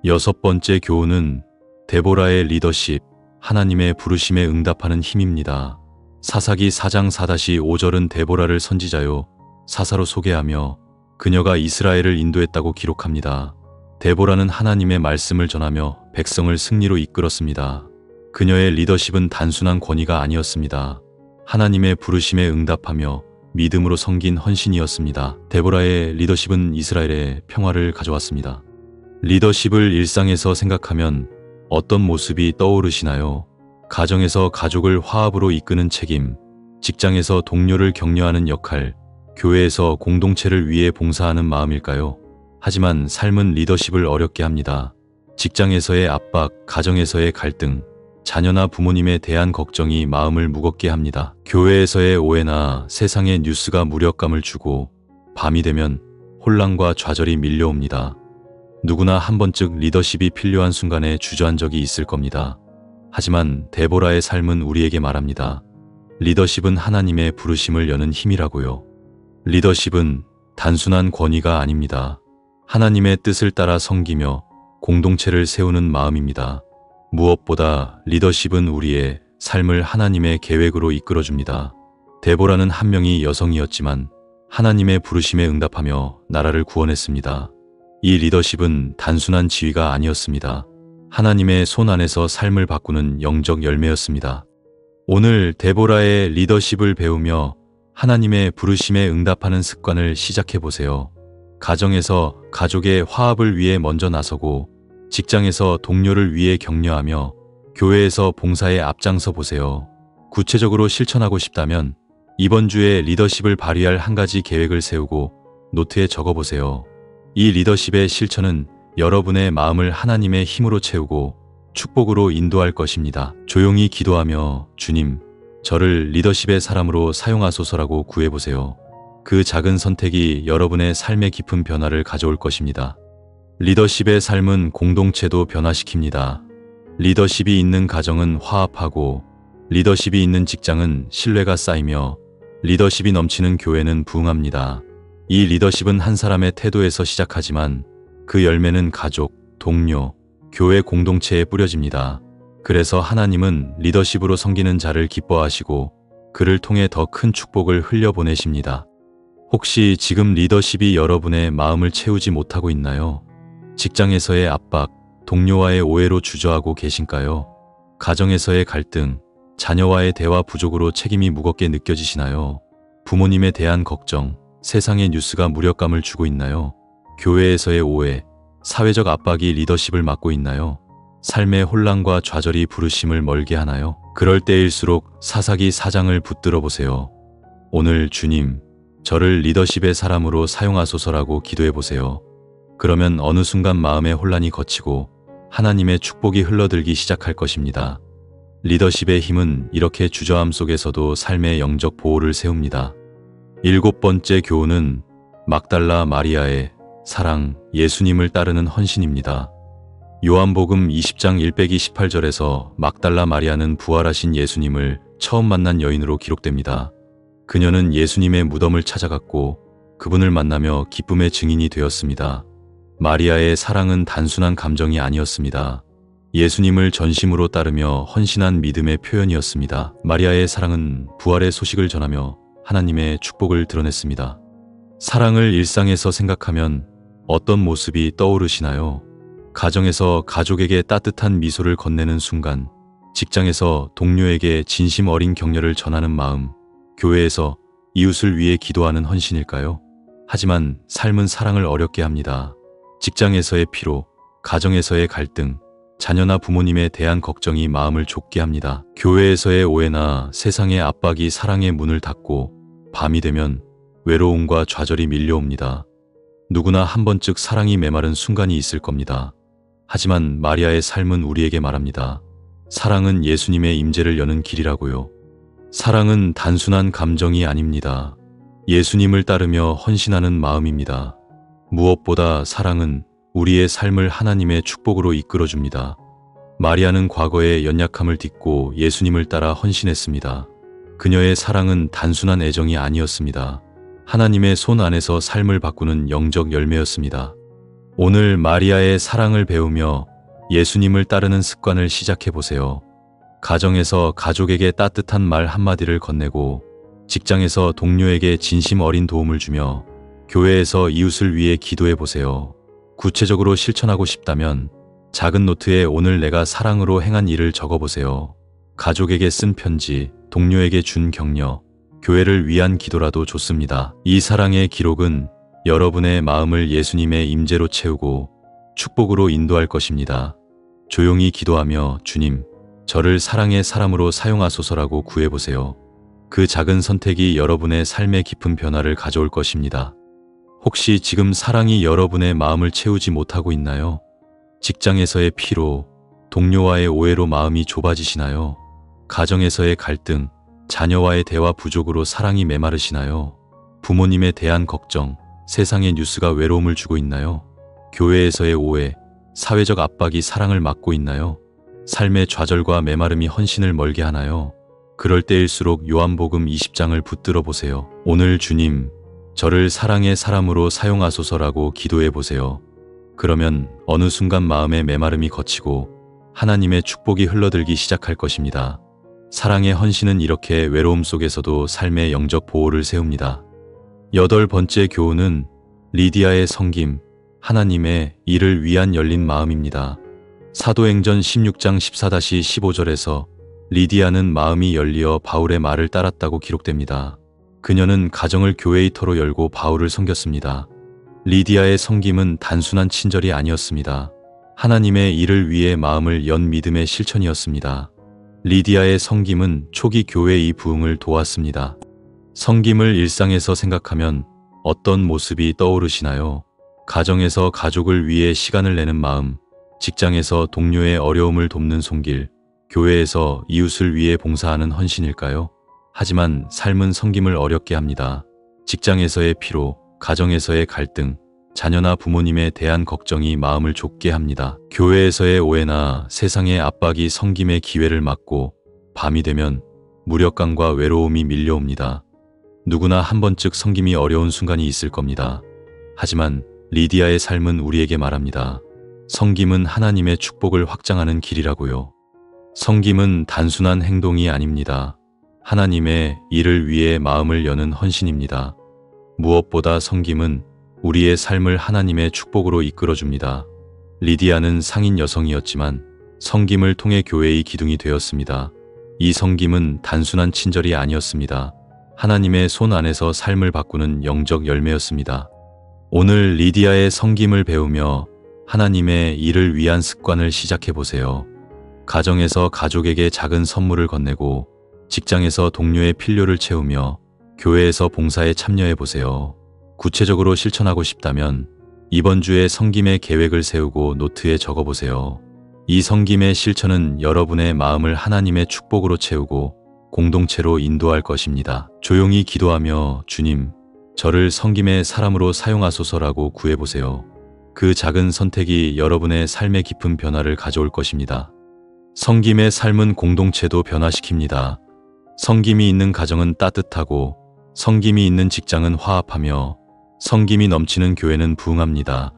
여섯 번째 교훈은 데보라의 리더십, 하나님의 부르심에 응답하는 힘입니다. 사사기 4장 4-5절은 데보라를 선지자요, 사사로 소개하며 그녀가 이스라엘을 인도했다고 기록합니다. 데보라는 하나님의 말씀을 전하며 백성을 승리로 이끌었습니다. 그녀의 리더십은 단순한 권위가 아니었습니다. 하나님의 부르심에 응답하며 믿음으로 섬긴 헌신이었습니다. 데보라의 리더십은 이스라엘의 평화를 가져왔습니다. 리더십을 일상에서 생각하면 어떤 모습이 떠오르시나요? 가정에서 가족을 화합으로 이끄는 책임, 직장에서 동료를 격려하는 역할, 교회에서 공동체를 위해 봉사하는 마음일까요? 하지만 삶은 리더십을 어렵게 합니다. 직장에서의 압박, 가정에서의 갈등, 자녀나 부모님에 대한 걱정이 마음을 무겁게 합니다. 교회에서의 오해나 세상의 뉴스가 무력감을 주고 밤이 되면 혼란과 좌절이 밀려옵니다. 누구나 한 번쯤 리더십이 필요한 순간에 주저한 적이 있을 겁니다. 하지만 데보라의 삶은 우리에게 말합니다. 리더십은 하나님의 부르심을 여는 힘이라고요. 리더십은 단순한 권위가 아닙니다. 하나님의 뜻을 따라 섬기며 공동체를 세우는 마음입니다. 무엇보다 리더십은 우리의 삶을 하나님의 계획으로 이끌어줍니다. 데보라는 한 명의 여성이었지만 하나님의 부르심에 응답하며 나라를 구원했습니다. 이 리더십은 단순한 지위가 아니었습니다. 하나님의 손 안에서 삶을 바꾸는 영적 열매였습니다. 오늘 데보라의 리더십을 배우며 하나님의 부르심에 응답하는 습관을 시작해 보세요. 가정에서 가족의 화합을 위해 먼저 나서고, 직장에서 동료를 위해 격려하며, 교회에서 봉사에 앞장서 보세요. 구체적으로 실천하고 싶다면 이번 주에 리더십을 발휘할 한 가지 계획을 세우고 노트에 적어보세요. 이 리더십의 실천은 여러분의 마음을 하나님의 힘으로 채우고 축복으로 인도할 것입니다. 조용히 기도하며 주님, 저를 리더십의 사람으로 사용하소서라고 구해보세요. 그 작은 선택이 여러분의 삶에 깊은 변화를 가져올 것입니다. 리더십의 삶은 공동체도 변화시킵니다. 리더십이 있는 가정은 화합하고, 리더십이 있는 직장은 신뢰가 쌓이며, 리더십이 넘치는 교회는 부흥합니다. 이 리더십은 한 사람의 태도에서 시작하지만 그 열매는 가족, 동료, 교회 공동체에 뿌려집니다. 그래서 하나님은 리더십으로 섬기는 자를 기뻐하시고 그를 통해 더 큰 축복을 흘려보내십니다. 혹시 지금 리더십이 여러분의 마음을 채우지 못하고 있나요? 직장에서의 압박, 동료와의 오해로 주저하고 계신가요? 가정에서의 갈등, 자녀와의 대화 부족으로 책임이 무겁게 느껴지시나요? 부모님에 대한 걱정, 세상의 뉴스가 무력감을 주고 있나요? 교회에서의 오해, 사회적 압박이 리더십을 막고 있나요? 삶의 혼란과 좌절이 부르심을 멀게 하나요? 그럴 때일수록 사사기 4장을 붙들어 보세요. 오늘 주님, 저를 리더십의 사람으로 사용하소서라고 기도해 보세요. 그러면 어느 순간 마음의 혼란이 걷히고 하나님의 축복이 흘러들기 시작할 것입니다. 리더십의 힘은 이렇게 주저함 속에서도 삶의 영적 보호를 세웁니다. 7번째 교훈은 막달라 마리아의 사랑, 예수님을 따르는 헌신입니다. 요한복음 20장 1-18절에서 막달라 마리아는 부활하신 예수님을 처음 만난 여인으로 기록됩니다. 그녀는 예수님의 무덤을 찾아갔고 그분을 만나며 기쁨의 증인이 되었습니다. 마리아의 사랑은 단순한 감정이 아니었습니다. 예수님을 전심으로 따르며 헌신한 믿음의 표현이었습니다. 마리아의 사랑은 부활의 소식을 전하며 하나님의 축복을 드러냈습니다. 사랑을 일상에서 생각하면 어떤 모습이 떠오르시나요? 가정에서 가족에게 따뜻한 미소를 건네는 순간, 직장에서 동료에게 진심 어린 격려를 전하는 마음, 교회에서 이웃을 위해 기도하는 헌신일까요? 하지만 삶은 사랑을 어렵게 합니다. 직장에서의 피로, 가정에서의 갈등, 자녀나 부모님에 대한 걱정이 마음을 좁게 합니다. 교회에서의 오해나 세상의 압박이 사랑의 문을 닫고 밤이 되면 외로움과 좌절이 밀려옵니다. 누구나 한 번쯤 사랑이 메마른 순간이 있을 겁니다. 하지만 마리아의 삶은 우리에게 말합니다. 사랑은 예수님의 임재를 여는 길이라고요. 사랑은 단순한 감정이 아닙니다. 예수님을 따르며 헌신하는 마음입니다. 무엇보다 사랑은 우리의 삶을 하나님의 축복으로 이끌어줍니다. 마리아는 과거의 연약함을 딛고 예수님을 따라 헌신했습니다. 그녀의 사랑은 단순한 애정이 아니었습니다. 하나님의 손 안에서 삶을 바꾸는 영적 열매였습니다. 오늘 마리아의 사랑을 배우며 예수님을 따르는 습관을 시작해 보세요. 가정에서 가족에게 따뜻한 말 한마디를 건네고, 직장에서 동료에게 진심 어린 도움을 주며, 교회에서 이웃을 위해 기도해 보세요. 구체적으로 실천하고 싶다면 작은 노트에 오늘 내가 사랑으로 행한 일을 적어보세요. 가족에게 쓴 편지, 동료에게 준 격려, 교회를 위한 기도라도 좋습니다. 이 사랑의 기록은 여러분의 마음을 예수님의 임재로 채우고 축복으로 인도할 것입니다. 조용히 기도하며 주님, 저를 사랑의 사람으로 사용하소서라고 구해보세요. 그 작은 선택이 여러분의 삶에 깊은 변화를 가져올 것입니다. 혹시 지금 사랑이 여러분의 마음을 채우지 못하고 있나요? 직장에서의 피로, 동료와의 오해로 마음이 좁아지시나요? 가정에서의 갈등, 자녀와의 대화 부족으로 사랑이 메마르시나요? 부모님에 대한 걱정, 세상의 뉴스가 외로움을 주고 있나요? 교회에서의 오해, 사회적 압박이 사랑을 막고 있나요? 삶의 좌절과 메마름이 헌신을 멀게 하나요? 그럴 때일수록 요한복음 20장을 붙들어 보세요. 오늘 주님, 저를 사랑의 사람으로 사용하소서라고 기도해 보세요. 그러면 어느 순간 마음의 메마름이 걷히고 하나님의 축복이 흘러들기 시작할 것입니다. 사랑의 헌신은 이렇게 외로움 속에서도 삶의 영적 보호를 세웁니다. 8번째 교훈은 리디아의 섬김, 하나님의 일을 위한 열린 마음입니다. 사도행전 16장 14-15절에서 리디아는 마음이 열리어 바울의 말을 따랐다고 기록됩니다. 그녀는 가정을 교회의 터로 열고 바울을 섬겼습니다. 리디아의 섬김은 단순한 친절이 아니었습니다. 하나님의 일을 위해 마음을 연 믿음의 실천이었습니다. 리디아의 섬김은 초기 교회의 부흥을 도왔습니다. 섬김을 일상에서 생각하면 어떤 모습이 떠오르시나요? 가정에서 가족을 위해 시간을 내는 마음, 직장에서 동료의 어려움을 돕는 손길, 교회에서 이웃을 위해 봉사하는 헌신일까요? 하지만 삶은 섬김을 어렵게 합니다. 직장에서의 피로, 가정에서의 갈등, 자녀나 부모님에 대한 걱정이 마음을 좁게 합니다. 교회에서의 오해나 세상의 압박이 섬김의 기회를 막고 밤이 되면 무력감과 외로움이 밀려옵니다. 누구나 한 번쯤 섬김이 어려운 순간이 있을 겁니다. 하지만 리디아의 삶은 우리에게 말합니다. 섬김은 하나님의 축복을 확장하는 길이라고요. 섬김은 단순한 행동이 아닙니다. 하나님의 일을 위해 마음을 여는 헌신입니다. 무엇보다 섬김은 우리의 삶을 하나님의 축복으로 이끌어줍니다. 리디아는 상인 여성이었지만 섬김을 통해 교회의 기둥이 되었습니다. 이 섬김은 단순한 친절이 아니었습니다. 하나님의 손 안에서 삶을 바꾸는 영적 열매였습니다. 오늘 리디아의 섬김을 배우며 하나님의 일을 위한 습관을 시작해 보세요. 가정에서 가족에게 작은 선물을 건네고 직장에서 동료의 필요를 채우며 교회에서 봉사에 참여해 보세요. 구체적으로 실천하고 싶다면 이번 주에 섬김의 계획을 세우고 노트에 적어보세요. 이 섬김의 실천은 여러분의 마음을 하나님의 축복으로 채우고 공동체로 인도할 것입니다. 조용히 기도하며 주님, 저를 섬김의 사람으로 사용하소서라고 구해보세요. 그 작은 선택이 여러분의 삶에 깊은 변화를 가져올 것입니다. 섬김의 삶은 공동체도 변화시킵니다. 섬김이 있는 가정은 따뜻하고 섬김이 있는 직장은 화합하며 섬김이 넘치는 교회는 부흥합니다.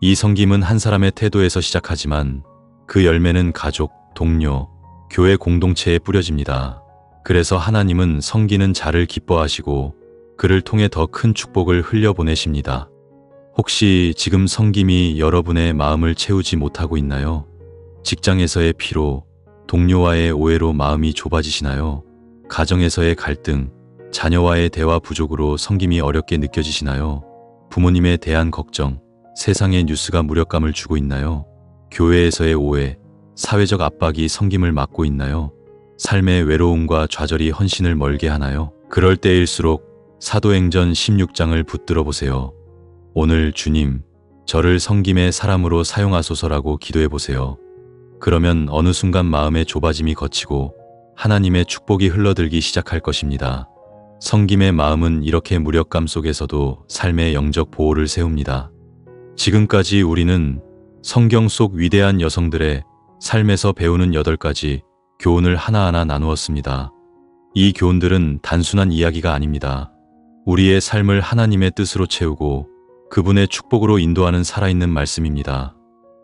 이 섬김은 한 사람의 태도에서 시작하지만 그 열매는 가족, 동료, 교회 공동체에 뿌려집니다. 그래서 하나님은 섬기는 자를 기뻐하시고 그를 통해 더 큰 축복을 흘려보내십니다. 혹시 지금 섬김이 여러분의 마음을 채우지 못하고 있나요? 직장에서의 피로, 동료와의 오해로 마음이 좁아지시나요? 가정에서의 갈등, 자녀와의 대화 부족으로 섬김이 어렵게 느껴지시나요? 부모님에 대한 걱정, 세상의 뉴스가 무력감을 주고 있나요? 교회에서의 오해, 사회적 압박이 섬김을 막고 있나요? 삶의 외로움과 좌절이 헌신을 멀게 하나요? 그럴 때일수록 사도행전 16장을 붙들어 보세요. 오늘 주님, 저를 섬김의 사람으로 사용하소서라고 기도해 보세요. 그러면 어느 순간 마음의 좁아짐이 걷히고 하나님의 축복이 흘러들기 시작할 것입니다. 섬김의 마음은 이렇게 무력감 속에서도 삶의 영적 보호를 세웁니다. 지금까지 우리는 성경 속 위대한 여성들의 삶에서 배우는 8가지 교훈을 하나하나 나누었습니다. 이 교훈들은 단순한 이야기가 아닙니다. 우리의 삶을 하나님의 뜻으로 채우고 그분의 축복으로 인도하는 살아있는 말씀입니다.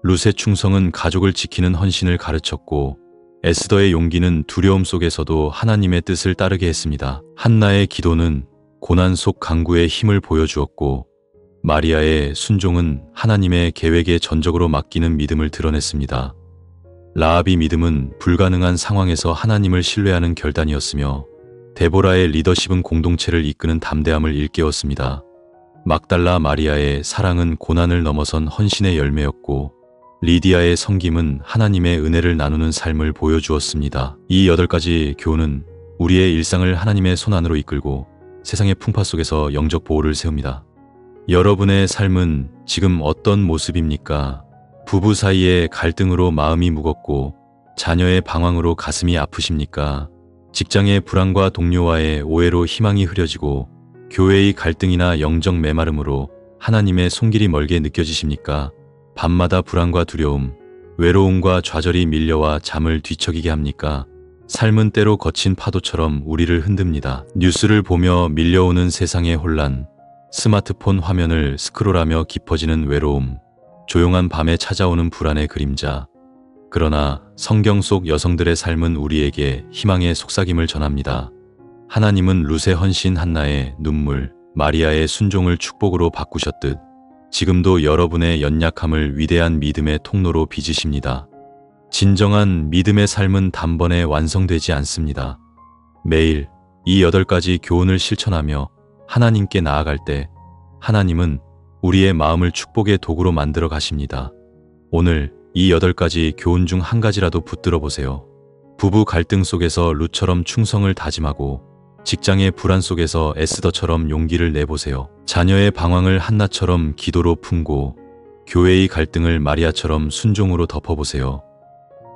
룻의 충성은 가족을 지키는 헌신을 가르쳤고 에스더의 용기는 두려움 속에서도 하나님의 뜻을 따르게 했습니다. 한나의 기도는 고난 속 강구의 힘을 보여주었고 마리아의 순종은 하나님의 계획에 전적으로 맡기는 믿음을 드러냈습니다. 라합의 믿음은 불가능한 상황에서 하나님을 신뢰하는 결단이었으며 데보라의 리더십은 공동체를 이끄는 담대함을 일깨웠습니다. 막달라 마리아의 사랑은 고난을 넘어선 헌신의 열매였고 리디아의 섬김은 하나님의 은혜를 나누는 삶을 보여주었습니다. 이 8가지 교훈은 우리의 일상을 하나님의 손안으로 이끌고 세상의 풍파 속에서 영적 보호를 세웁니다. 여러분의 삶은 지금 어떤 모습입니까? 부부 사이의 갈등으로 마음이 무겁고 자녀의 방황으로 가슴이 아프십니까? 직장의 불안과 동료와의 오해로 희망이 흐려지고 교회의 갈등이나 영적 메마름으로 하나님의 손길이 멀게 느껴지십니까? 밤마다 불안과 두려움, 외로움과 좌절이 밀려와 잠을 뒤척이게 합니까? 삶은 때로 거친 파도처럼 우리를 흔듭니다. 뉴스를 보며 밀려오는 세상의 혼란, 스마트폰 화면을 스크롤하며 깊어지는 외로움, 조용한 밤에 찾아오는 불안의 그림자. 그러나 성경 속 여성들의 삶은 우리에게 희망의 속삭임을 전합니다. 하나님은 룻의 헌신 한나의 눈물, 마리아의 순종을 축복으로 바꾸셨듯 지금도 여러분의 연약함을 위대한 믿음의 통로로 빚으십니다. 진정한 믿음의 삶은 단번에 완성되지 않습니다. 매일 이 8가지 교훈을 실천하며 하나님께 나아갈 때 하나님은 우리의 마음을 축복의 도구로 만들어 가십니다. 오늘 이 8가지 교훈 중 한 가지라도 붙들어 보세요. 부부 갈등 속에서 룻처럼 충성을 다짐하고 직장의 불안 속에서 에스더처럼 용기를 내보세요. 자녀의 방황을 한나처럼 기도로 품고 교회의 갈등을 마리아처럼 순종으로 덮어보세요.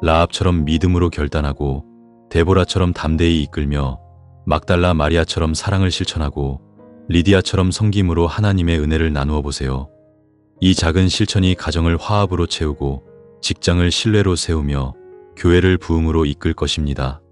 라합처럼 믿음으로 결단하고 데보라처럼 담대히 이끌며 막달라 마리아처럼 사랑을 실천하고 리디아처럼 섬김으로 하나님의 은혜를 나누어 보세요. 이 작은 실천이 가정을 화합으로 채우고 직장을 신뢰로 세우며 교회를 부흥으로 이끌 것입니다.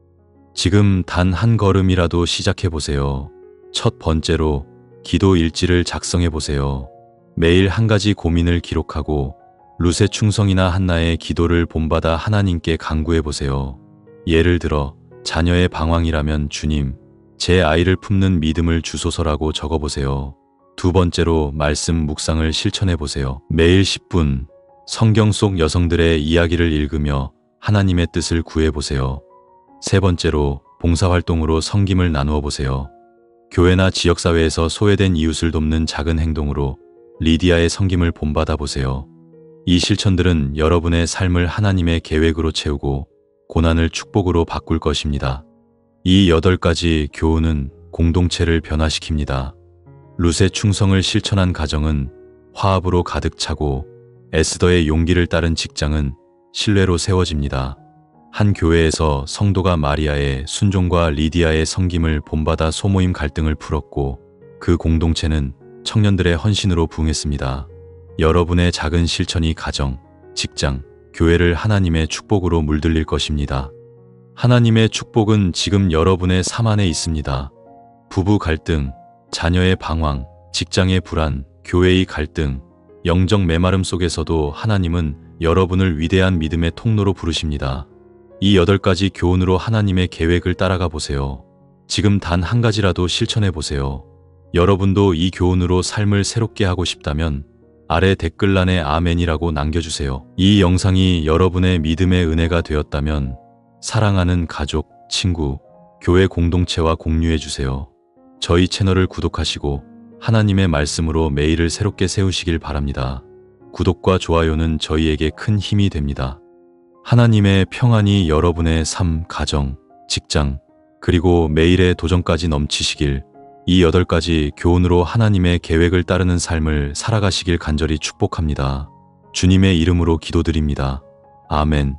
지금 단 한 걸음이라도 시작해 보세요. 첫 번째로 기도 일지를 작성해 보세요. 매일 한 가지 고민을 기록하고 룻의 충성이나 한나의 기도를 본받아 하나님께 간구해 보세요. 예를 들어 자녀의 방황이라면 주님, 제 아이를 품는 믿음을 주소서라고 적어보세요. 두 번째로 말씀 묵상을 실천해 보세요. 매일 10분 성경 속 여성들의 이야기를 읽으며 하나님의 뜻을 구해 보세요. 세 번째로 봉사활동으로 섬김을 나누어 보세요. 교회나 지역사회에서 소외된 이웃을 돕는 작은 행동으로 리디아의 섬김을 본받아 보세요. 이 실천들은 여러분의 삶을 하나님의 계획으로 채우고 고난을 축복으로 바꿀 것입니다. 이 8가지 교훈은 공동체를 변화시킵니다. 룻의 충성을 실천한 가정은 화합으로 가득 차고 에스더의 용기를 따른 직장은 신뢰로 세워집니다. 한 교회에서 성도가 마리아의 순종과 리디아의 섬김을 본받아 소모임 갈등을 풀었고 그 공동체는 청년들의 헌신으로 부흥했습니다. 여러분의 작은 실천이 가정, 직장, 교회를 하나님의 축복으로 물들일 것입니다. 하나님의 축복은 지금 여러분의 삶 안에 있습니다. 부부 갈등, 자녀의 방황, 직장의 불안, 교회의 갈등, 영적 메마름 속에서도 하나님은 여러분을 위대한 믿음의 통로로 부르십니다. 이 8가지 교훈으로 하나님의 계획을 따라가 보세요. 지금 단 한 가지라도 실천해 보세요. 여러분도 이 교훈으로 삶을 새롭게 하고 싶다면 아래 댓글란에 아멘이라고 남겨주세요. 이 영상이 여러분의 믿음의 은혜가 되었다면 사랑하는 가족, 친구, 교회 공동체와 공유해 주세요. 저희 채널을 구독하시고 하나님의 말씀으로 매일을 새롭게 세우시길 바랍니다. 구독과 좋아요는 저희에게 큰 힘이 됩니다. 하나님의 평안이 여러분의 삶, 가정, 직장, 그리고 매일의 도전까지 넘치시길, 이 8가지 교훈으로 하나님의 계획을 따르는 삶을 살아가시길 간절히 축복합니다. 주님의 이름으로 기도드립니다. 아멘.